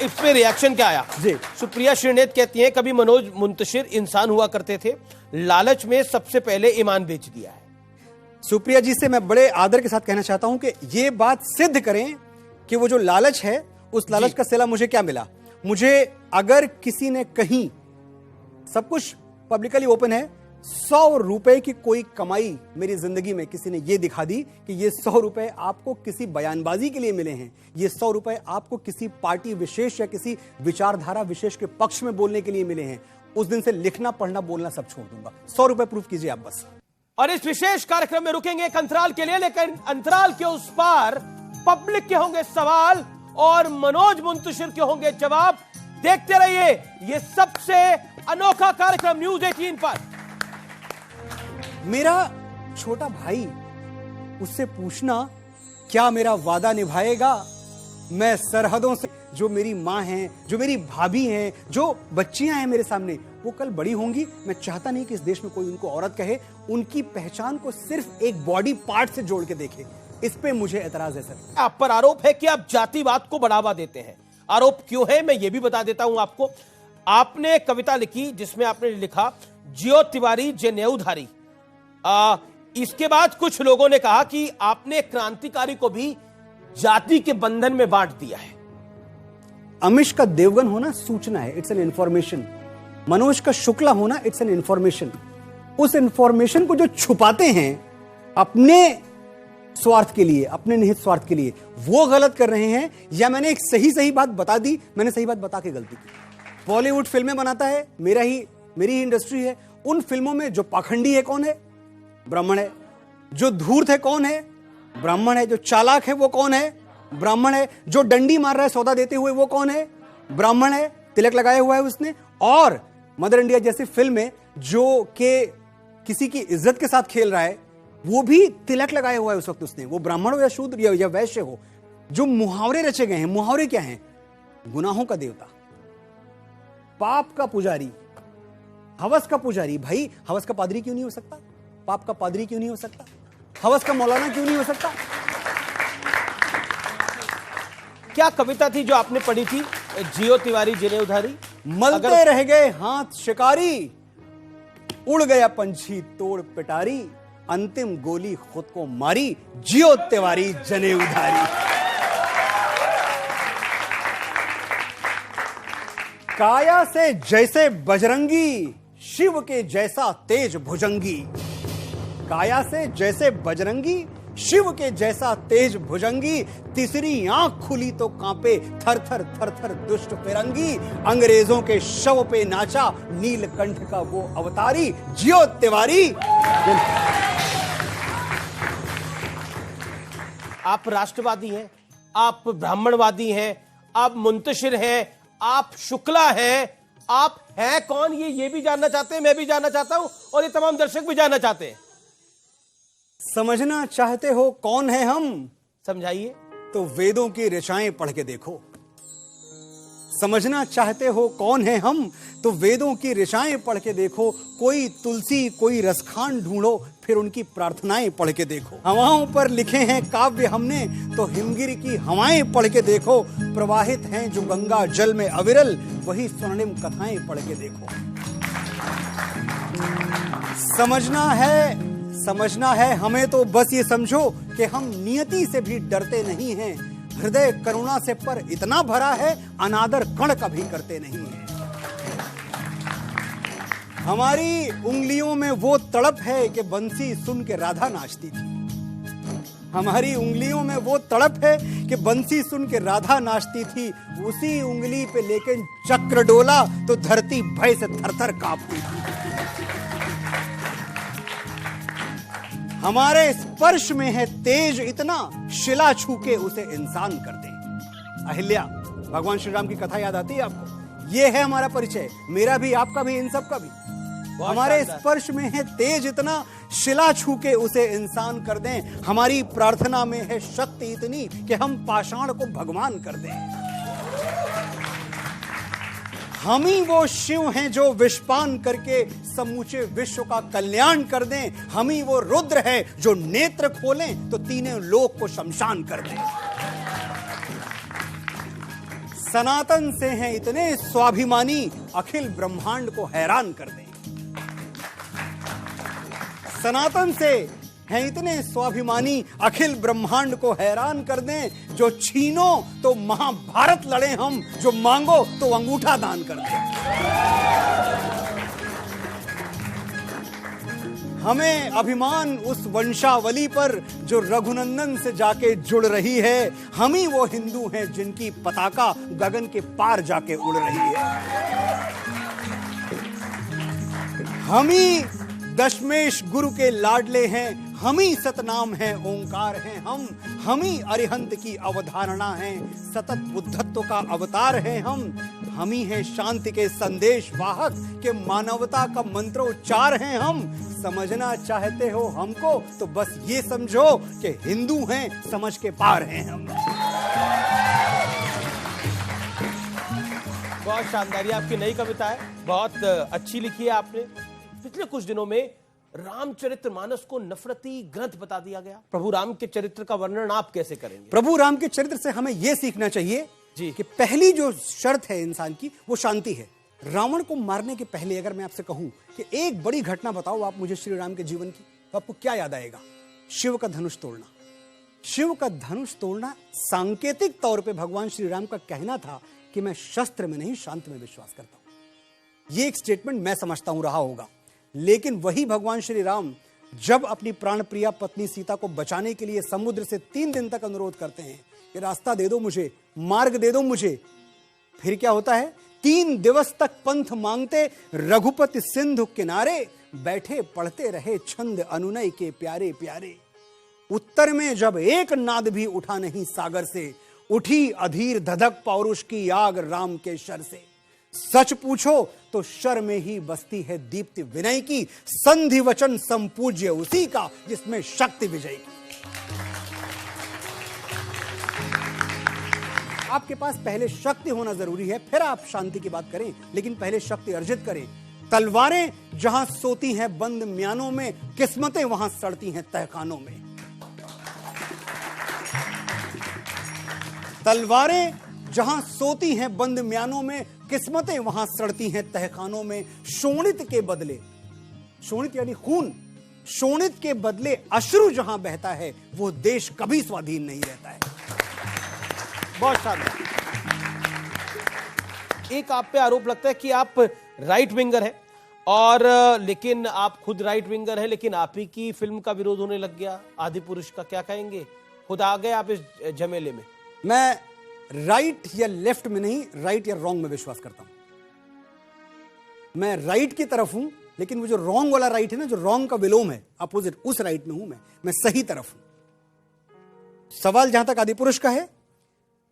इस पे रिएक्शन क्या आया जी। सुप्रिया श्रीनेत कहती हैं कभी मनोज मुंतशिर इंसान हुआ करते थे, लालच में सबसे पहले ईमान बेच दिया है। सुप्रिया जी से मैं बड़े आदर के साथ कहना चाहता हूं कि ये बात सिद्ध करें कि वो जो लालच है, उस लालच का सिला मुझे क्या मिला। मुझे अगर किसी ने कहीं, सब कुछ पब्लिकली ओपन है, 100 रुपए की कोई कमाई मेरी जिंदगी में किसी ने ये दिखा दी कि ये 100 रुपए आपको किसी बयानबाजी के लिए मिले हैं, ये 100 रुपए आपको किसी पार्टी विशेष या किसी विचारधारा विशेष के पक्ष में बोलने के लिए मिले हैं, उस दिन से लिखना पढ़ना बोलना सब छोड़ दूंगा। 100 रुपए प्रूफ कीजिए आप बस। और इस विशेष कार्यक्रम में रुकेंगे एक अंतराल के लिए, लेकिन अंतराल के उस पार पब्लिक के होंगे सवाल और मनोज मुंतशिर के होंगे जवाब। देखते रहिए ये सबसे अनोखा कार्यक्रम न्यूज 18 पर। मेरा छोटा भाई, उससे पूछना क्या मेरा वादा निभाएगा। मैं सरहदों से, जो मेरी मां हैं, जो मेरी भाभी हैं, जो बच्चियां हैं मेरे सामने, वो कल बड़ी होंगी। मैं चाहता नहीं कि इस देश में कोई उनको औरत कहे, उनकी पहचान को सिर्फ एक बॉडी पार्ट से जोड़ के देखे। इस पे मुझे एतराज है सर। आप पर आरोप है कि आप जातिवाद को बढ़ावा देते हैं। आरोप क्यों है मैं ये भी बता देता हूं आपको। आपने कविता लिखी जिसमें आपने लिखा जियो तिवारी जनेऊधारी। इसके बाद कुछ लोगों ने कहा कि आपने क्रांतिकारी को भी जाति के बंधन में बांट दिया है। अमिश का देवगन होना सूचना है, इट्स एन इंफॉर्मेशन। मनोज का शुक्ला होना इट्स एन इंफॉर्मेशन। उस इंफॉर्मेशन को जो छुपाते हैं अपने स्वार्थ के लिए, अपने निहित स्वार्थ के लिए, वो गलत कर रहे हैं। या मैंने एक सही बात बता दी, मैंने सही बात बता के गलती की। बॉलीवुड फिल्में बनाता है, मेरी ही इंडस्ट्री है। उन फिल्मों में जो पाखंडी है कौन है? ब्राह्मण है। जो धूर्त है कौन है? ब्राह्मण है। जो चालाक है वो कौन है? ब्राह्मण है। जो डंडी मार रहा है सौदा देते हुए वो कौन है? ब्राह्मण है। तिलक लगाया हुआ है उसने। और मदर इंडिया जैसी फिल्म में जो के किसी की इज्जत के साथ खेल रहा है, वो भी तिलक लगाया हुआ है उस वक्त उसने, वो ब्राह्मण हो या शूद्र या वैश्य हो। जो मुहावरे रचे गए हैं, मुहावरे क्या हैं? गुनाहों का देवता, पाप का पुजारी, हवस का पुजारी। भाई हवस का पादरी क्यों नहीं हो सकता? पाप का पादरी क्यों नहीं हो सकता? हवस का मौलाना क्यों नहीं हो सकता? क्या कविता थी जो आपने पढ़ी थी, जियो तिवारी जनेऊधारी? मलते रह गए हाथ शिकारी, उड़ गया पंछी तोड़ पिटारी, अंतिम गोली खुद को मारी, जियो तिवारी जनेऊधारी। काया से जैसे बजरंगी, शिव के जैसा तेज भुजंगी। काया से जैसे बजरंगी, शिव के जैसा तेज भुजंगी, तीसरी आंख खुली तो कांपे थर थर थर थर दुष्ट फिरंगी, अंग्रेजों के शव पे नाचा नीलकंठ का वो अवतारी, जियो तिवारी। आप राष्ट्रवादी हैं, आप ब्राह्मणवादी हैं, आप मुंतशिर हैं, आप शुक्ला हैं, आप हैं कौन? ये भी जानना चाहते हैं, मैं भी जानना चाहता हूं और ये तमाम दर्शक भी जानना चाहते हैं। समझना चाहते हो कौन है हम? समझाइए। तो वेदों की ऋचाएं पढ़ के देखो। समझना चाहते हो कौन है हम, तो वेदों की ऋचाएं पढ़ के देखो। कोई तुलसी कोई रसखान ढूंढो, फिर उनकी प्रार्थनाएं पढ़ के देखो। हवाओं पर लिखे हैं काव्य हमने, तो हिमगिरी की हवाएं पढ़ के देखो। प्रवाहित हैं जो गंगा जल में अविरल, वही स्वर्णिम कथाएं पढ़ के देखो। समझना है हमें, तो बस ये समझो कि हम नियति से भी डरते नहीं हैं। हृदय करुणा से पर इतना भरा है, अनादर कण कभी करते नहीं है। हमारी उंगलियों में वो तड़प है कि बंसी सुन के राधा नाचती थी। हमारी उंगलियों में वो तड़प है कि बंसी सुन के राधा नाचती थी। उसी उंगली पे लेकिन चक्र डोला तो धरती भय से थरथर कांपती थी। हमारे स्पर्श में है तेज इतना, शिला छू के उसे इंसान कर दे। अहिल्या, भगवान श्री राम की कथा याद आती है आपको? ये है हमारा परिचय, मेरा भी, आपका भी, इन सब का भी। हमारे स्पर्श में है तेज इतना, शिला छू के उसे इंसान कर दें। हमारी प्रार्थना में है शक्ति इतनी कि हम पाषाण को भगवान कर दें। हम ही वो शिव हैं जो विषपान करके समूचे विश्व का कल्याण कर दें। हम ही वो रुद्र है जो नेत्र खोलें तो तीनों लोक को शमशान कर दें। सनातन से हैं इतने स्वाभिमानी, अखिल ब्रह्मांड को हैरान कर दें। सनातन से हैं इतने स्वाभिमानी, अखिल ब्रह्मांड को हैरान कर दें। जो छीनो तो महाभारत लड़े हम, जो मांगो तो अंगूठा दान कर दें। हमें अभिमान उस वंशावली पर जो रघुनंदन से जाके जुड़ रही है। हम ही वो हिंदू हैं जिनकी पताका गगन के पार जाके उड़ रही है। हम ही दशमेश गुरु के लाडले हैं। हम ही सतनाम हैं, ओंकार हैं हम ही अरिहंत की अवधारणा हैं। सतत बुद्धत्व का अवतार हैं हम ही हैं शांति के संदेश वाहक, के मानवता का मंत्रोच्चार हैं हम। समझना चाहते हो हमको, तो बस ये समझो कि हिंदू हैं, समझ के पार हैं हम। बहुत शानदार, ये आपकी नई कविता है, बहुत अच्छी लिखी है आपने। पिछले कुछ दिनों में रामचरितमानस को नफरती ग्रंथ बता दिया गया। प्रभु राम के चरित्र का वर्णन आप कैसे करेंगे? प्रभु राम के चरित्र से हमें यह सीखना चाहिए जी कि पहली जो शर्त है इंसान की, वो शांति है। रावण को मारने के पहले अगर मैं आपसे कहूं कि एक बड़ी घटना बताओ आप मुझे श्री राम के जीवन की, तो आपको क्या याद आएगा? शिव का धनुष तोड़ना। शिव का धनुष तोड़ना सांकेतिक तौर पे भगवान श्री राम का कहना था कि मैं शस्त्र में नहीं, शांति में विश्वास करता हूं। ये एक स्टेटमेंट मैं समझता हूं रहा होगा। लेकिन वही भगवान श्री राम जब अपनी प्राण प्रिया पत्नी सीता को बचाने के लिए समुद्र से 3 दिन तक अनुरोध करते हैं कि रास्ता दे दो मुझे, मार्ग दे दो मुझे, फिर क्या होता है? 3 दिवस तक पंथ मांगते रघुपति सिंधु किनारे, बैठे पढ़ते रहे छंद अनुनय के प्यारे प्यारे। उत्तर में जब एक नाद भी उठा नहीं सागर से, उठी अधीर धधक पौरुष की आग राम के शर से। सच पूछो तो शर में ही बसती है दीप्ति विनय की, संधि वचन संपूज्य उसी का जिसमें शक्ति विजय की। आपके पास पहले शक्ति होना जरूरी है, फिर आप शांति की बात करें, लेकिन पहले शक्ति अर्जित करें। तलवारें जहां सोती हैं बंद म्यानों में, किस्मतें वहां सड़ती हैं तहखानों में। तलवारें जहां सोती हैं बंद म्यानों में, किस्मतें वहां सड़ती हैं तहखानों में। शोणित के बदले, शोणित यानी खून, शोणित के बदले अश्रु जहां बहता है, वो देश कभी स्वाधीन नहीं रहता है। बहुत शानदार। एक आप पे आरोप लगता है कि आप राइट विंगर हैं, और लेकिन आप खुद राइट विंगर हैं, लेकिन आप ही की फिल्म का विरोध होने लग गया आदि पुरुष का, क्या कहेंगे? खुद आ गए आप इस झमेले में। मैं राइट या लेफ्ट में नहीं, राइट या रॉन्ग में विश्वास करता हूं। मैं राइट की तरफ हूं, लेकिन वो जो रॉन्ग वाला राइट है ना, जो रॉन्ग का विलोम है, अपोजिट, उस राइट में हूं मैं सही तरफ हूं। सवाल जहां तक आदि पुरुष का है,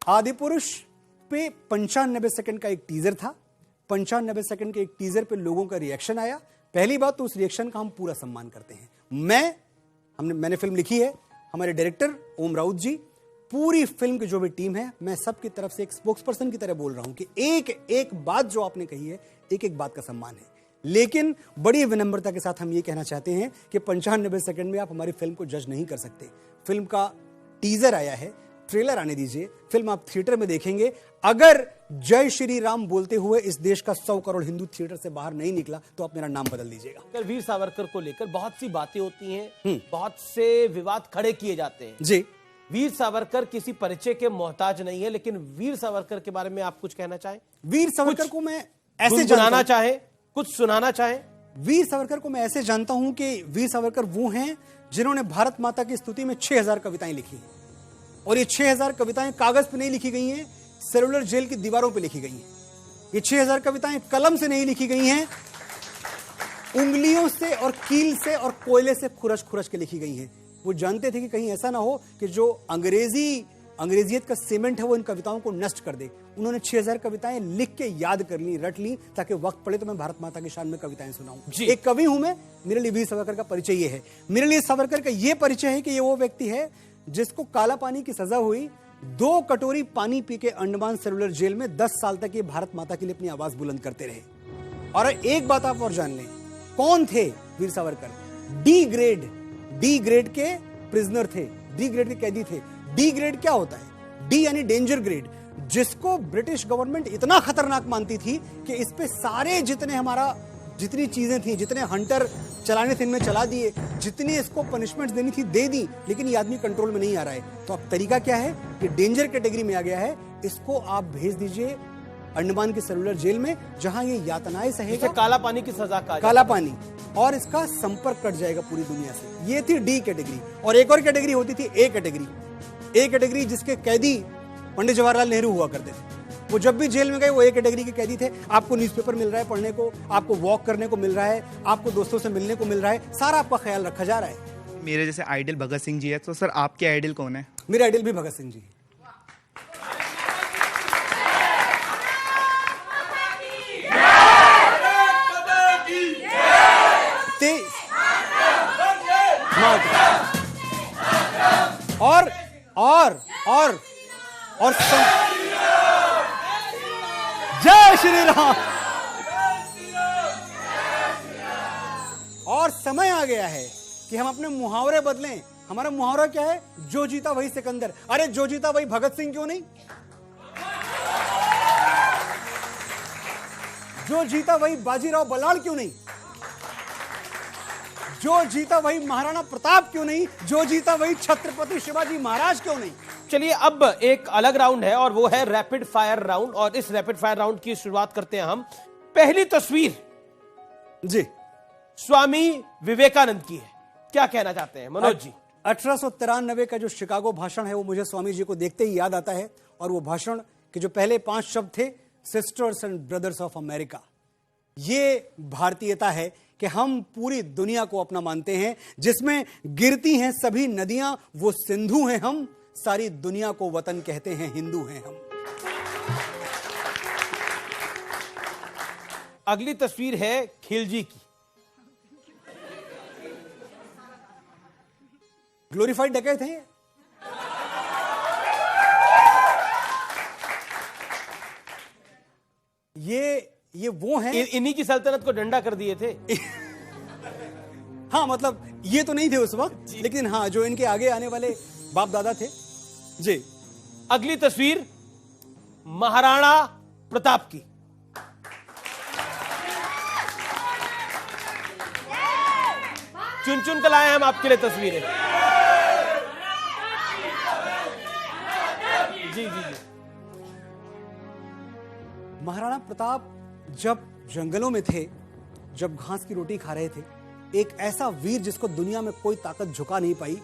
आदि पुरुष पे 95 सेकंड का एक टीजर था। 95 सेकंड के एक टीजर पे लोगों का रिएक्शन आया। पहली बात तो उस रिएक्शन का हम पूरा सम्मान करते हैं। मैंने फिल्म लिखी है, हमारे डायरेक्टर ओम राउत जी पूरी फिल्म की जो भी टीम है, मैं सबकी तरफ से एक स्पोक्स पर्सन की तरह बोल रहा हूं कि एक एक बात जो आपने कही है, एक एक बात का सम्मान है। लेकिन बड़ी विनम्रता के साथ हम ये कहना चाहते हैं कि 95 सेकंड में आप हमारी फिल्म को जज नहीं कर सकते। फिल्म का टीजर आया है, ट्रेलर आने दीजिए, फिल्म आप थिएटर में देखेंगे। अगर जय श्री राम बोलते हुए इस देश का 100 करोड़ हिंदू थिएटर से बाहर नहीं निकला तो आप मेरा नाम बदल दीजिएगा। वीर सावरकर को लेकर बहुत सी बातें होती हैं, बहुत से विवाद खड़े किए जाते हैं। जी, वीर सावरकर किसी परिचय के मोहताज नहीं है, लेकिन वीर सावरकर के बारे में आप कुछ कहना चाहें? वीर सावरकर को मैं ऐसे गुनगुनाना चाहें, कुछ सुनाना चाहें? वीर सावरकर को मैं ऐसे जानता हूं कि वीर सावरकर वो हैं जिन्होंने भारत माता की स्तुति में 6000 कविताएं लिखी हैं, और ये 6000 कविताएं कागज पे नहीं लिखी गई हैं, सेलुलर जेल की दीवारों पे लिखी गई हैं। ये 6000 कविताएं कलम से नहीं लिखी गई हैं, उंगलियों से और कील से और कोयले से खुरच खुरच के लिखी गई हैं। वो जानते थे कि कहीं ऐसा ना हो कि जो अंग्रेजियत का सीमेंट है वो इन कविताओं को नष्ट कर दे। उन्होंने 6000 कविताएं लिख के याद कर ली, रट ली, ताकि वक्त पड़े तो मैं भारत माता की शान में कविताएं सुनाऊं। एक कवि हूं मैं, मेरे लिए वीर सावरकर का परिचय ये है। मेरे लिए सावरकर का ये परिचय है कि ये वो व्यक्ति है जिसको काला पानी की सजा हुई, 2 कटोरी पानी पी के अंडमान सेलुलर जेल में 10 साल तक ये भारत माता के लिए अपनी आवाज बुलंद करते रहे। और एक बात आप और जान लें, कौन थे वीर सावरकर? डी ग्रेड के प्रिजनर थे, डी ग्रेड के कैदी थे। डी ग्रेड क्या होता है? डी यानी डेंजर ग्रेड, जिसको ब्रिटिश गवर्नमेंट इतना खतरनाक मानती थी कि इस पे सारे जितनी चीजें थी, जितने हंटर चलाने थे इनमें चला दिए, जितनी इसको पनिशमेंट देनी थी दे दी, लेकिन ये आदमी कंट्रोल में नहीं आ रहा है। तो अब तरीका क्या है कि डेंजर कैटेगरी में आ गया है, इसको आप भेज दीजिए अंडमान के सेलुलर जेल में, जहां ये यातनाएं सहेगा, काला पानी की सजा का काला पानी, और इसका संपर्क कट जाएगा पूरी दुनिया से। ये थी डी कैटेगरी। और एक और कैटेगरी होती थी ए कैटेगरी, जिसके कैदी पंडित जवाहरलाल नेहरू हुआ करते थे। वो जब भी जेल में गए वो ए कैटेगरी के कैदी थे। आपको न्यूज़पेपर मिल रहा है पढ़ने को, आपको वॉक करने को मिल रहा है, आपको दोस्तों से मिलने को मिल रहा है, सारा आपका ख्याल रखा जा रहा है। मेरे जैसे आइडल भगत सिंह जी है, तो सर आपके आइडल कौन है? मेरे आइडल भी भगत सिंह जी। और जय श्री राम। और समय आ गया है कि हम अपने मुहावरे बदलें। हमारा मुहावरा क्या है? जो जीता वही सिकंदर। अरे जो जीता वही भगत सिंह क्यों नहीं? जो जीता वही बाजीराव बलाल क्यों नहीं? जो जीता वही महाराणा प्रताप क्यों नहीं? जो जीता वही छत्रपति शिवाजी महाराज क्यों नहीं? चलिए अब एक अलग राउंड है और वो है रैपिड फायर राउंड, और इस रैपिड फायर राउंड की शुरुआत करते हैं हम। पहली तस्वीर जी स्वामी विवेकानंद की है, क्या कहना चाहते हैं मनोज जी? 1893 का जो शिकागो भाषण है वो मुझे स्वामी जी को देखते ही याद आता है, और वो भाषण के जो पहले 5 शब्द थे, sisters and brothers of America. ये भारतीयता है कि हम पूरी दुनिया को अपना मानते हैं, जिसमें गिरती हैं सभी नदियां वो सिंधु हैं हम, सारी दुनिया को वतन कहते हैं, हिंदू हैं हम। अगली तस्वीर है खिलजी की। ग्लोरीफाइड डकैत हैं। ये वो हैं, इन्हीं की सल्तनत को डंडा कर दिए थे। हाँ, मतलब ये तो नहीं थे उस वक्त, लेकिन हाँ जो इनके आगे आने वाले बाप दादा थे जी। अगली तस्वीर महाराणा प्रताप की। चुन चुन कर लाए हम आपके लिए तस्वीरें। जी जी जी। महाराणा प्रताप जब जंगलों में थे, जब घास की रोटी खा रहे थे, एक ऐसा वीर जिसको दुनिया में कोई ताकत झुका नहीं पाई,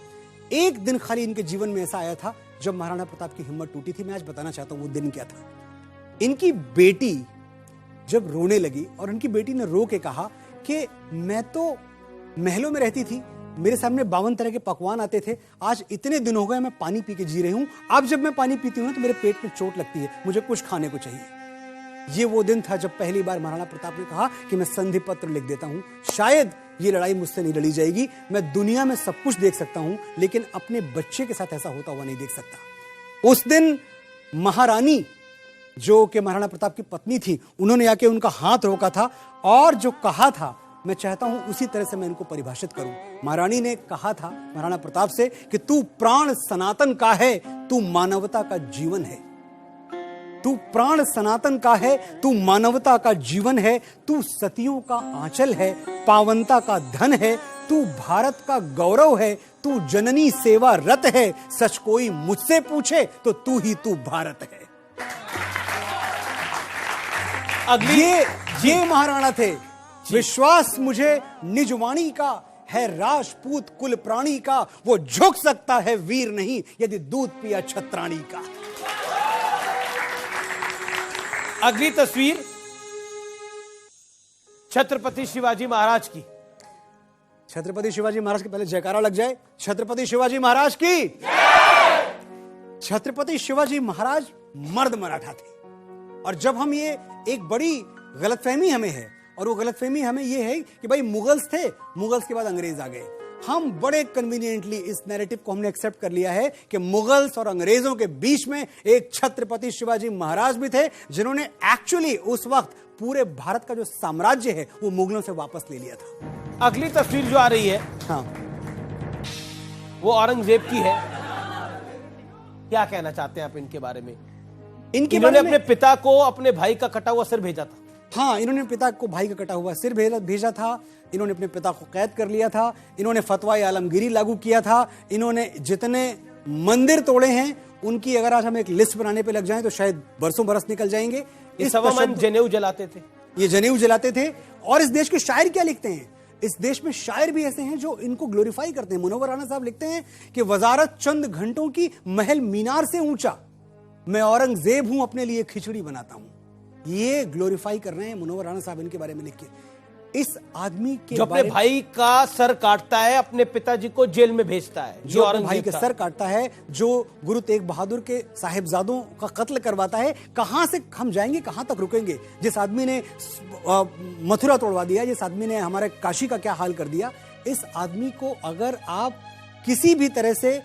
एक दिन खाली इनके जीवन में ऐसा आया था जब महाराणा प्रताप की हिम्मत टूटी थी। मैं आज बताना चाहता हूं वो दिन क्या था। इनकी बेटी जब रोने लगी और इनकी बेटी ने रो के कहा कि मैं तो महलों में रहती थी, मेरे सामने 52 तरह के पकवान आते थे, आज इतने दिन हो गए मैं पानी पी के जी रही हूं, अब जब मैं पानी पीती हूं तो मेरे पेट में चोट लगती है, मुझे कुछ खाने को चाहिए। ये वो दिन था जब पहली बार महाराणा प्रताप ने कहा कि मैं संधि पत्र लिख देता हूं, शायद ये लड़ाई मुझसे नहीं लड़ी जाएगी, मैं दुनिया में सब कुछ देख सकता हूं लेकिन अपने बच्चे के साथ ऐसा होता हुआ नहीं देख सकता। उस दिन महारानी जो कि महाराणा प्रताप की पत्नी थी, उन्होंने आके उनका हाथ रोका था और जो कहा था, मैं चाहता हूं उसी तरह से मैं इनको परिभाषित करूं। महारानी ने कहा था महाराणा प्रताप से कि तू प्राण सनातन का है, तू मानवता का जीवन है। तू प्राण सनातन का है, तू मानवता का जीवन है, तू सतियों का आंचल है, पावनता का धन है, तू भारत का गौरव है, तू जननी सेवा रत है, सच कोई मुझसे पूछे तो तू ही तू भारत है। अगली ये महाराणा थे। विश्वास मुझे निजवाणी का है, राजपूत कुल प्राणी का, वो झुक सकता है वीर नहीं यदि दूध पिया छत्राणी का। अगली तस्वीर छत्रपति शिवाजी महाराज की। छत्रपति शिवाजी महाराज के पहले जयकारा लग जाए। छत्रपति शिवाजी महाराज की। छत्रपति शिवाजी महाराज मर्द मराठा थे। और जब हम ये एक बड़ी गलतफहमी हमें है, और वो गलतफहमी हमें ये है कि भाई मुगल्स थे, मुगल्स के बाद अंग्रेज आ गए। हम बड़े कन्वीनियंटली इस नैरेटिव को हमने एक्सेप्ट कर लिया है कि मुगल्स और अंग्रेजों के बीच में एक छत्रपति शिवाजी महाराज भी थे, जिन्होंने एक्चुअली उस वक्त पूरे भारत का जो साम्राज्य है वो मुगलों से वापस ले लिया था। अगली तस्वीर जो आ रही है, हाँ, वो औरंगजेब की है। क्या कहना चाहते हैं आप इनके बारे में? इन्होंने अपने पिता को अपने भाई का कटा हुआ सिर भेजा था। हाँ, इन्होंने पिता को भाई का कटा हुआ सिर भेजा था। इन्होंने अपने पिता को कैद कर लिया था। इन्होंने फतवा आलमगीरी लागू किया था। इन्होंने जितने मंदिर तोड़े हैं उनकी अगर आज हम एक लिस्ट बनाने पे लग जाएं तो शायद बरसों बरस निकल जाएंगे। इस जनेऊ जलाते थे, ये जनेऊ जलाते थे। और इस देश के शायर क्या लिखते हैं? इस देश में शायर भी ऐसे हैं जो इनको ग्लोरीफाई करते हैं। मुनव्वर राणा साहब लिखते हैं कि वजारत चंद घंटों की, महल मीनार से ऊंचा, मैं औरंगजेब हूं अपने लिए खिचड़ी बनाता हूं। ये ग्लोरीफाई कर रहे हैं मुनव्वर राणा साहब इनके बारे में लिख के। इस आदमी के जो अपने भाई का सर काटता है, अपने पिताजी को जेल में भेजता है, जो अपने भाई के सर काटता है, जो गुरु तेग बहादुर के साहिबजादों का कत्ल करवाता है। कहां से हम जाएंगे, कहां तक रुकेंगे? जिस आदमी ने मथुरा तोड़वा दिया, जिस आदमी ने हमारे काशी का क्या हाल कर दिया, इस आदमी को अगर आप किसी भी तरह से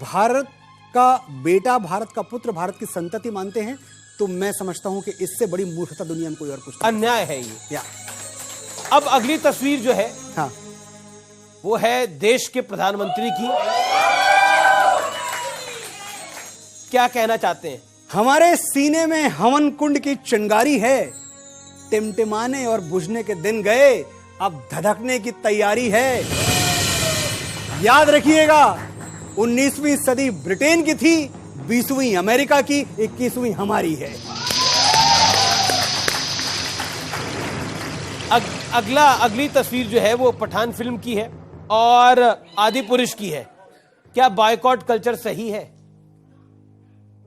भारत का बेटा, भारत का पुत्र, भारत की संतति मानते हैं तो मैं समझता हूं कि इससे बड़ी मूर्खता दुनिया में कोई और कुछ अन्याय है ये। या अब अगली तस्वीर जो है, हाँ, वो है देश के प्रधानमंत्री की। क्या कहना चाहते हैं? हमारे सीने में हवन कुंड की चिंगारी है, टिमटिमाने और बुझने के दिन गए, अब धधकने की तैयारी है। याद रखिएगा, 19वीं सदी ब्रिटेन की थी, 20वीं अमेरिका की, 21वीं हमारी है। अगली तस्वीर जो है वो पठान फिल्म की है और आदि पुरुष की है। क्या बायकॉट कल्चर सही है?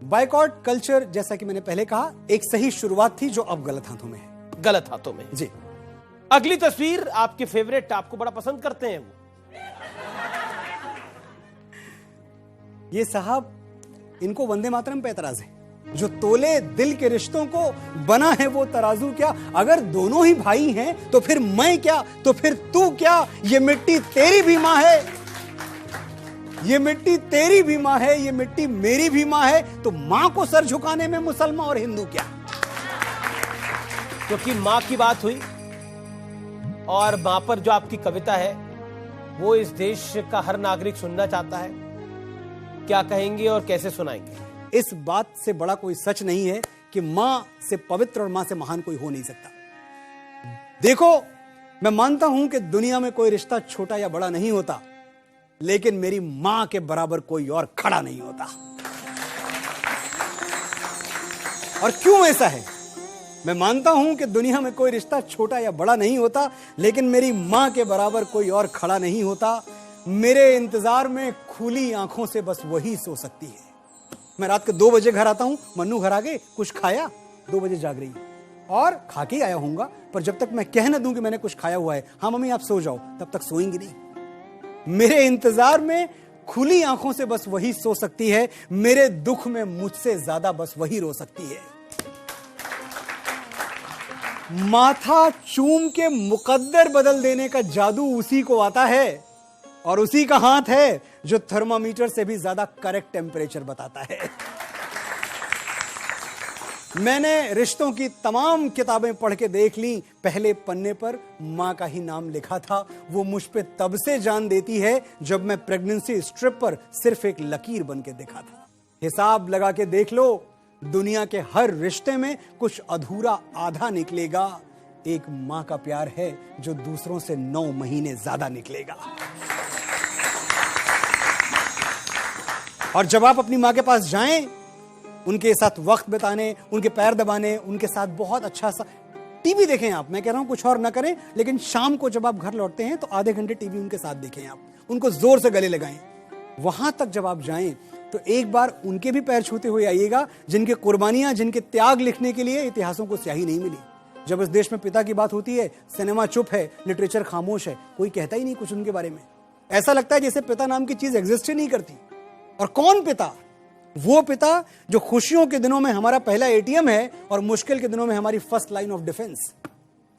बायकॉट कल्चर, जैसा कि मैंने पहले कहा, एक सही शुरुआत थी जो अब गलत हाथों में है। गलत हाथों में जी। अगली तस्वीर आपके फेवरेट, आपको बड़ा पसंद करते हैं वो। ये साहब, इनको वंदे मातरम पे एतराज है। जो तोले दिल के रिश्तों को बना है वो तराजू क्या? अगर दोनों ही भाई हैं तो फिर मैं क्या, तो फिर तू क्या? ये मिट्टी तेरी भी मां है, ये मिट्टी तेरी भी मां है, ये मिट्टी मेरी भी मां है, तो मां को सर झुकाने में मुसलमान और हिंदू क्या? क्योंकि मां की बात हुई और मां पर जो आपकी कविता है वो इस देश का हर नागरिक सुनना चाहता है। क्या कहेंगे और कैसे सुनाएंगे? इस बात से बड़ा कोई सच नहीं है कि मां से पवित्र और मां से महान कोई हो नहीं सकता। देखो, मैं मानता हूं कि दुनिया में कोई रिश्ता छोटा या बड़ा नहीं होता, लेकिन मेरी मां के बराबर कोई और खड़ा नहीं होता। और क्यों ऐसा है? मैं मानता हूं कि दुनिया में कोई रिश्ता छोटा या बड़ा नहीं होता, लेकिन मेरी मां के बराबर कोई और खड़ा नहीं होता। मेरे इंतजार में खुली आंखों से बस वही सो सकती है। मैं रात के 2 बजे घर आता हूं, मन्नू घर आ गए, कुछ खाया, 2 बजे जाग रही और खा के आया हूंगा, पर जब तक मैं कह न दूं कि मैंने कुछ खाया हुआ है, हाँ मम्मी आप सो जाओ, तब तक सोएंगी नहीं। मेरे इंतजार में खुली आंखों से बस वही सो सकती है। मेरे दुख में मुझसे ज्यादा बस वही रो सकती है। माथा चूम के मुकद्दर बदल देने का जादू उसी को आता है, और उसी का हाथ है जो थर्मामीटर से भी ज्यादा करेक्ट टेम्परेचर बताता है। मैंने रिश्तों की तमाम किताबें पढ़ के देख ली, पहले पन्ने पर मां का ही नाम लिखा था। वो मुझ पे तब से जान देती है जब मैं प्रेगनेंसी स्ट्रिप पर सिर्फ एक लकीर बन के दिखा था। हिसाब लगा के देख लो, दुनिया के हर रिश्ते में कुछ अधूरा आधा निकलेगा। एक मां का प्यार है जो दूसरों से 9 महीने ज्यादा निकलेगा। और जब आप अपनी मां के पास जाएं, उनके साथ वक्त बिताने, उनके पैर दबाने, उनके साथ बहुत अच्छा सा टीवी देखें। आप, मैं कह रहा हूं कुछ और ना करें, लेकिन शाम को जब आप घर लौटते हैं तो आधे घंटे टीवी उनके साथ देखें। आप उनको जोर से गले लगाएं। वहां तक जब आप जाएं तो एक बार उनके भी पैर छूते हुए आइएगा, जिनके कुर्बानियां, जिनके त्याग लिखने के लिए इतिहासों को स्याही नहीं मिली। जब इस देश में पिता की बात होती है, सिनेमा चुप है, लिटरेचर खामोश है, कोई कहता ही नहीं कुछ उनके बारे में। ऐसा लगता है जैसे पिता नाम की चीज एग्जिस्ट ही नहीं करती। और कौन पिता? वो पिता जो खुशियों के दिनों में हमारा पहला एटीएम है और मुश्किल के दिनों में हमारी फर्स्ट लाइन ऑफ डिफेंस।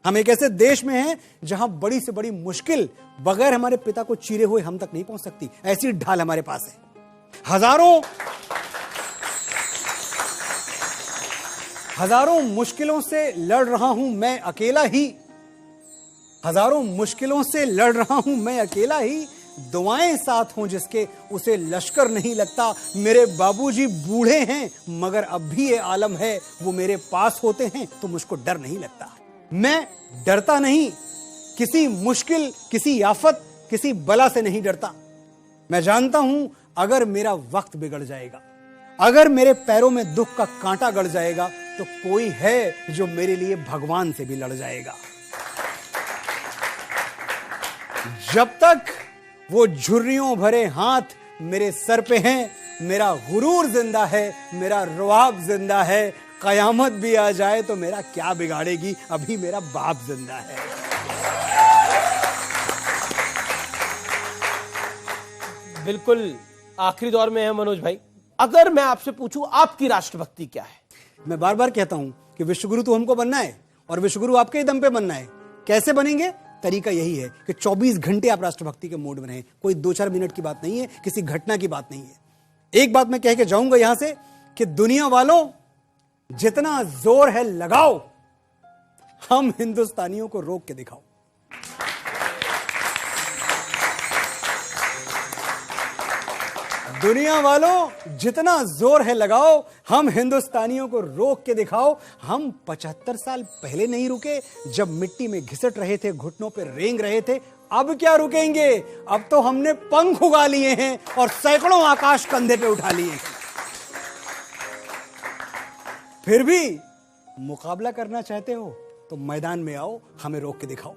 हम एक ऐसे देश में हैं जहां बड़ी से बड़ी मुश्किल बगैर हमारे पिता को चीरे हुए हम तक नहीं पहुंच सकती। ऐसी ढाल हमारे पास है। हजारों मुश्किलों से लड़ रहा हूं मैं अकेला ही। हजारों मुश्किलों से लड़ रहा हूं मैं अकेला ही। दुआएं साथ हों जिसके, उसे लश्कर नहीं लगता। मेरे बाबूजी बूढ़े हैं मगर अब भी ये आलम है, वो मेरे पास होते हैं तो मुझको डर नहीं लगता। मैं डरता नहीं, किसी मुश्किल, किसी आफत, किसी बला से नहीं डरता। मैं जानता हूं अगर मेरा वक्त बिगड़ जाएगा, अगर मेरे पैरों में दुख का कांटा गड़ जाएगा, तो कोई है जो मेरे लिए भगवान से भी लड़ जाएगा। जब तक वो झुर्रियों भरे हाथ मेरे सर पे हैं, मेरा गुरूर जिंदा है, मेरा रुआब जिंदा है। कयामत भी आ जाए तो मेरा क्या बिगाड़ेगी, अभी मेरा बाप जिंदा है। बिल्कुल आखिरी दौर में है मनोज भाई। अगर मैं आपसे पूछूं आपकी राष्ट्रभक्ति क्या है? मैं बार बार कहता हूं कि विश्वगुरु तो हमको बनना है और विश्वगुरु आपके ही दम पे बनना है। कैसे बनेंगे? तरीका यही है कि 24 घंटे आप राष्ट्रभक्ति के मोड में रहें। कोई 2-4 मिनट की बात नहीं है, किसी घटना की बात नहीं है। एक बात मैं कह के जाऊंगा यहां से कि दुनिया वालों, जितना जोर है लगाओ, हम हिंदुस्तानियों को रोक के दिखाओ। दुनिया वालों, जितना जोर है लगाओ, हम हिंदुस्तानियों को रोक के दिखाओ। हम 75 साल पहले नहीं रुके, जब मिट्टी में घिसट रहे थे, घुटनों पे रेंग रहे थे। अब क्या रुकेंगे? अब तो हमने पंख उगा लिए हैं और सैकड़ों आकाश कंधे पे उठा लिए हैं। फिर भी मुकाबला करना चाहते हो तो मैदान में आओ, हमें रोक के दिखाओ।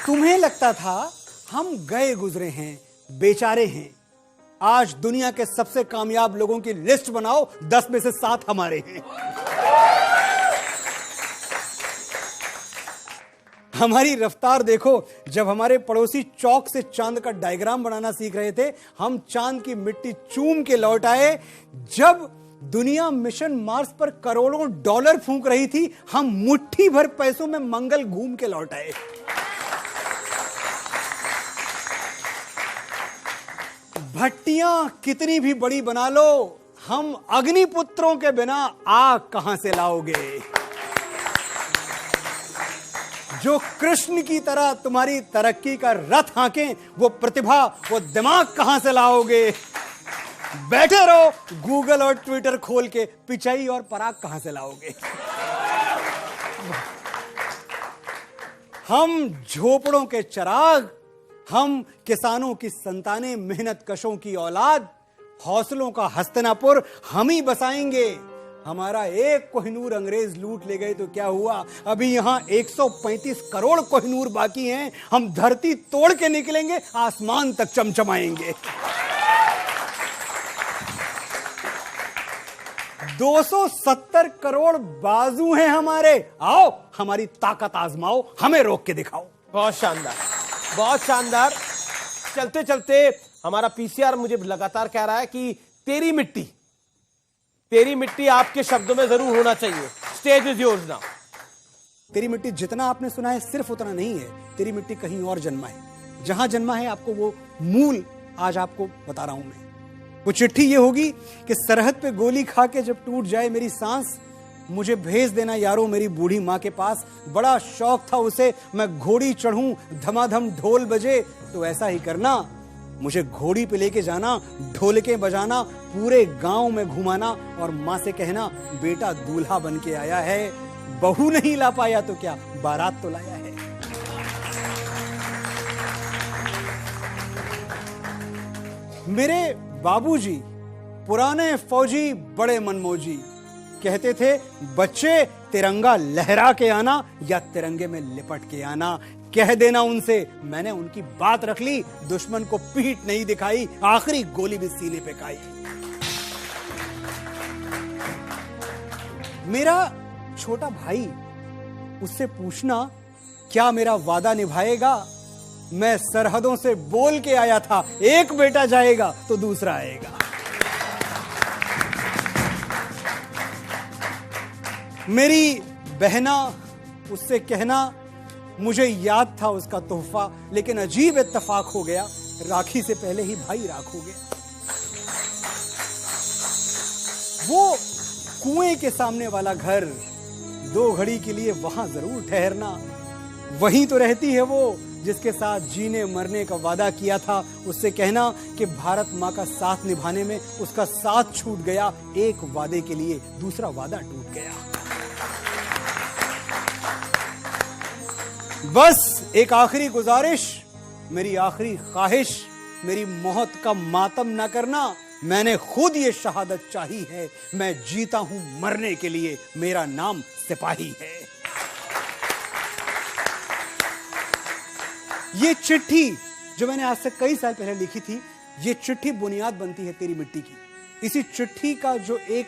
तुम्हें लगता था हम गए गुजरे हैं, बेचारे हैं। आज दुनिया के सबसे कामयाब लोगों की लिस्ट बनाओ, 10 में से 7 हमारे हैं। हमारी रफ्तार देखो। जब हमारे पड़ोसी चौक से चांद का डायग्राम बनाना सीख रहे थे, हम चांद की मिट्टी चूम के लौट आए। जब दुनिया मिशन मार्स पर करोड़ों डॉलर फूंक रही थी, हम मुट्ठी भर पैसों में मंगल घूम के लौट आए। भट्टियां कितनी भी बड़ी बना लो, हम अग्निपुत्रों के बिना आग कहां से लाओगे? जो कृष्ण की तरह तुम्हारी तरक्की का रथ हांके, वो प्रतिभा, वो दिमाग कहां से लाओगे? बैठे रहो गूगल और ट्विटर खोल के, पिचाई और पराग कहां से लाओगे? हम झोपड़ों के चिराग, हम किसानों की संतानें, मेहनत कशों की औलाद, हौसलों का हस्तिनापुर हम ही बसाएंगे। हमारा एक कोहिनूर अंग्रेज लूट ले गए तो क्या हुआ? अभी यहां 135 करोड़ कोहिनूर बाकी हैं। हम धरती तोड़ के निकलेंगे, आसमान तक चमचमाएंगे। 270 करोड़ बाजू हैं हमारे। आओ हमारी ताकत आजमाओ, हमें रोक के दिखाओ। बहुत शानदार, बहुत शानदार। चलते चलते हमारा पीसीआर मुझे लगातार कह रहा है कि तेरी मिट्टी आपके शब्दों में जरूर होना चाहिए। Stage is yours now. तेरी मिट्टी जितना आपने सुना है सिर्फ उतना नहीं है। तेरी मिट्टी कहीं और जन्मा है। जहां जन्मा है आपको वो मूल आज आपको बता रहा हूं मैं। वो चिट्ठी ये होगी कि सरहद पे गोली खा के जब टूट जाए मेरी सांस, मुझे भेज देना यारों मेरी बूढ़ी माँ के पास। बड़ा शौक था उसे मैं घोड़ी चढ़ूं, धमाधम ढोल बजे, तो ऐसा ही करना, मुझे घोड़ी पे लेके जाना, ढोलकें बजाना, पूरे गांव में घुमाना और माँ से कहना बेटा दूल्हा बन के आया है। बहू नहीं ला पाया तो क्या, बारात तो लाया है। मेरे बाबूजी पुराने फौजी बड़े मनमौजी, कहते थे बच्चे तिरंगा लहरा के आना या तिरंगे में लिपट के आना। कह देना उनसे मैंने उनकी बात रख ली, दुश्मन को पीठ नहीं दिखाई, आखिरी गोली भी सीने पे खाई। मेरा छोटा भाई, उससे पूछना क्या मेरा वादा निभाएगा। मैं सरहदों से बोल के आया था, एक बेटा जाएगा तो दूसरा आएगा। मेरी बहना, उससे कहना मुझे याद था उसका तोहफा, लेकिन अजीब इत्तेफाक हो गया, राखी से पहले ही भाई राख हो गया। वो कुएं के सामने वाला घर, 2 घड़ी के लिए वहां जरूर ठहरना। वहीं तो रहती है वो जिसके साथ जीने मरने का वादा किया था। उससे कहना कि भारत माँ का साथ निभाने में उसका साथ छूट गया, एक वादे के लिए दूसरा वादा टूट गया। बस एक आखिरी गुजारिश, मेरी आखिरी ख्वाहिश, मेरी मौत का मातम ना करना। मैंने खुद ये शहादत चाही है, मैं जीता हूं मरने के लिए, मेरा नाम सिपाही है। ये चिट्ठी जो मैंने आज से कई साल पहले लिखी थी, ये चिट्ठी बुनियाद बनती है तेरी मिट्टी की। इसी चिट्ठी का जो एक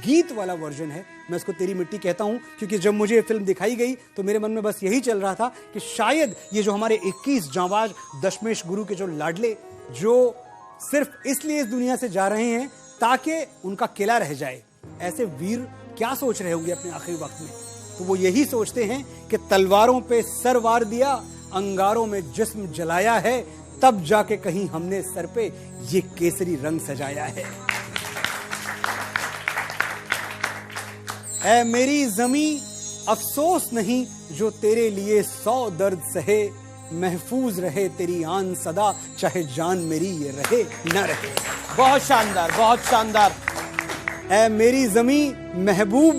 गीत वाला वर्जन है, मैं इसको तेरी मिट्टी कहता हूं, क्योंकि जब मुझे ये फिल्म दिखाई गई तो मेरे मन में बस यही चल रहा था कि शायद ये जो हमारे 21 जांबाज दशमेश गुरु के जो लाडले, जो सिर्फ इसलिए इस दुनिया से जा रहे हैं ताकि उनका किला रह जाए, ऐसे वीर क्या सोच रहे होंगे अपने आखिरी वक्त में। तो वो यही सोचते हैं कि तलवारों पे सर वार दिया, अंगारों में जिस्म जलाया है, तब जाके कहीं हमने सर पे ये केसरी रंग सजाया है। ऐ मेरी जमी अफसोस नहीं जो तेरे लिए 100 दर्द सहे, महफूज रहे तेरी आन सदा, चाहे जान मेरी ये रहे न रहे। बहुत शानदार, बहुत शानदार। ऐ मेरी जमी महबूब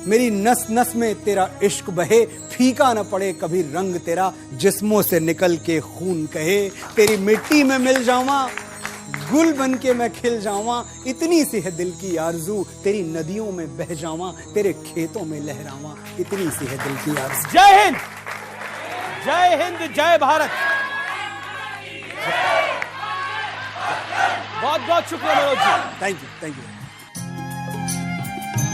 मेरी नस नस में तेरा इश्क बहे, फीका न पड़े कभी रंग तेरा, जिस्मों से निकल के खून कहे। तेरी मिट्टी में मिल जावा, गुल बन के मैं खिल जावा, इतनी सी है दिल की आरज़ू, तेरी नदियों में बह जावा, तेरे खेतों में लहरावा, इतनी सी है दिल की आरज़ू। जय हिंद, जय हिंद, जय भारत। बहुत बहुत शुक्रिया Manoj ji. Thank you, thank you.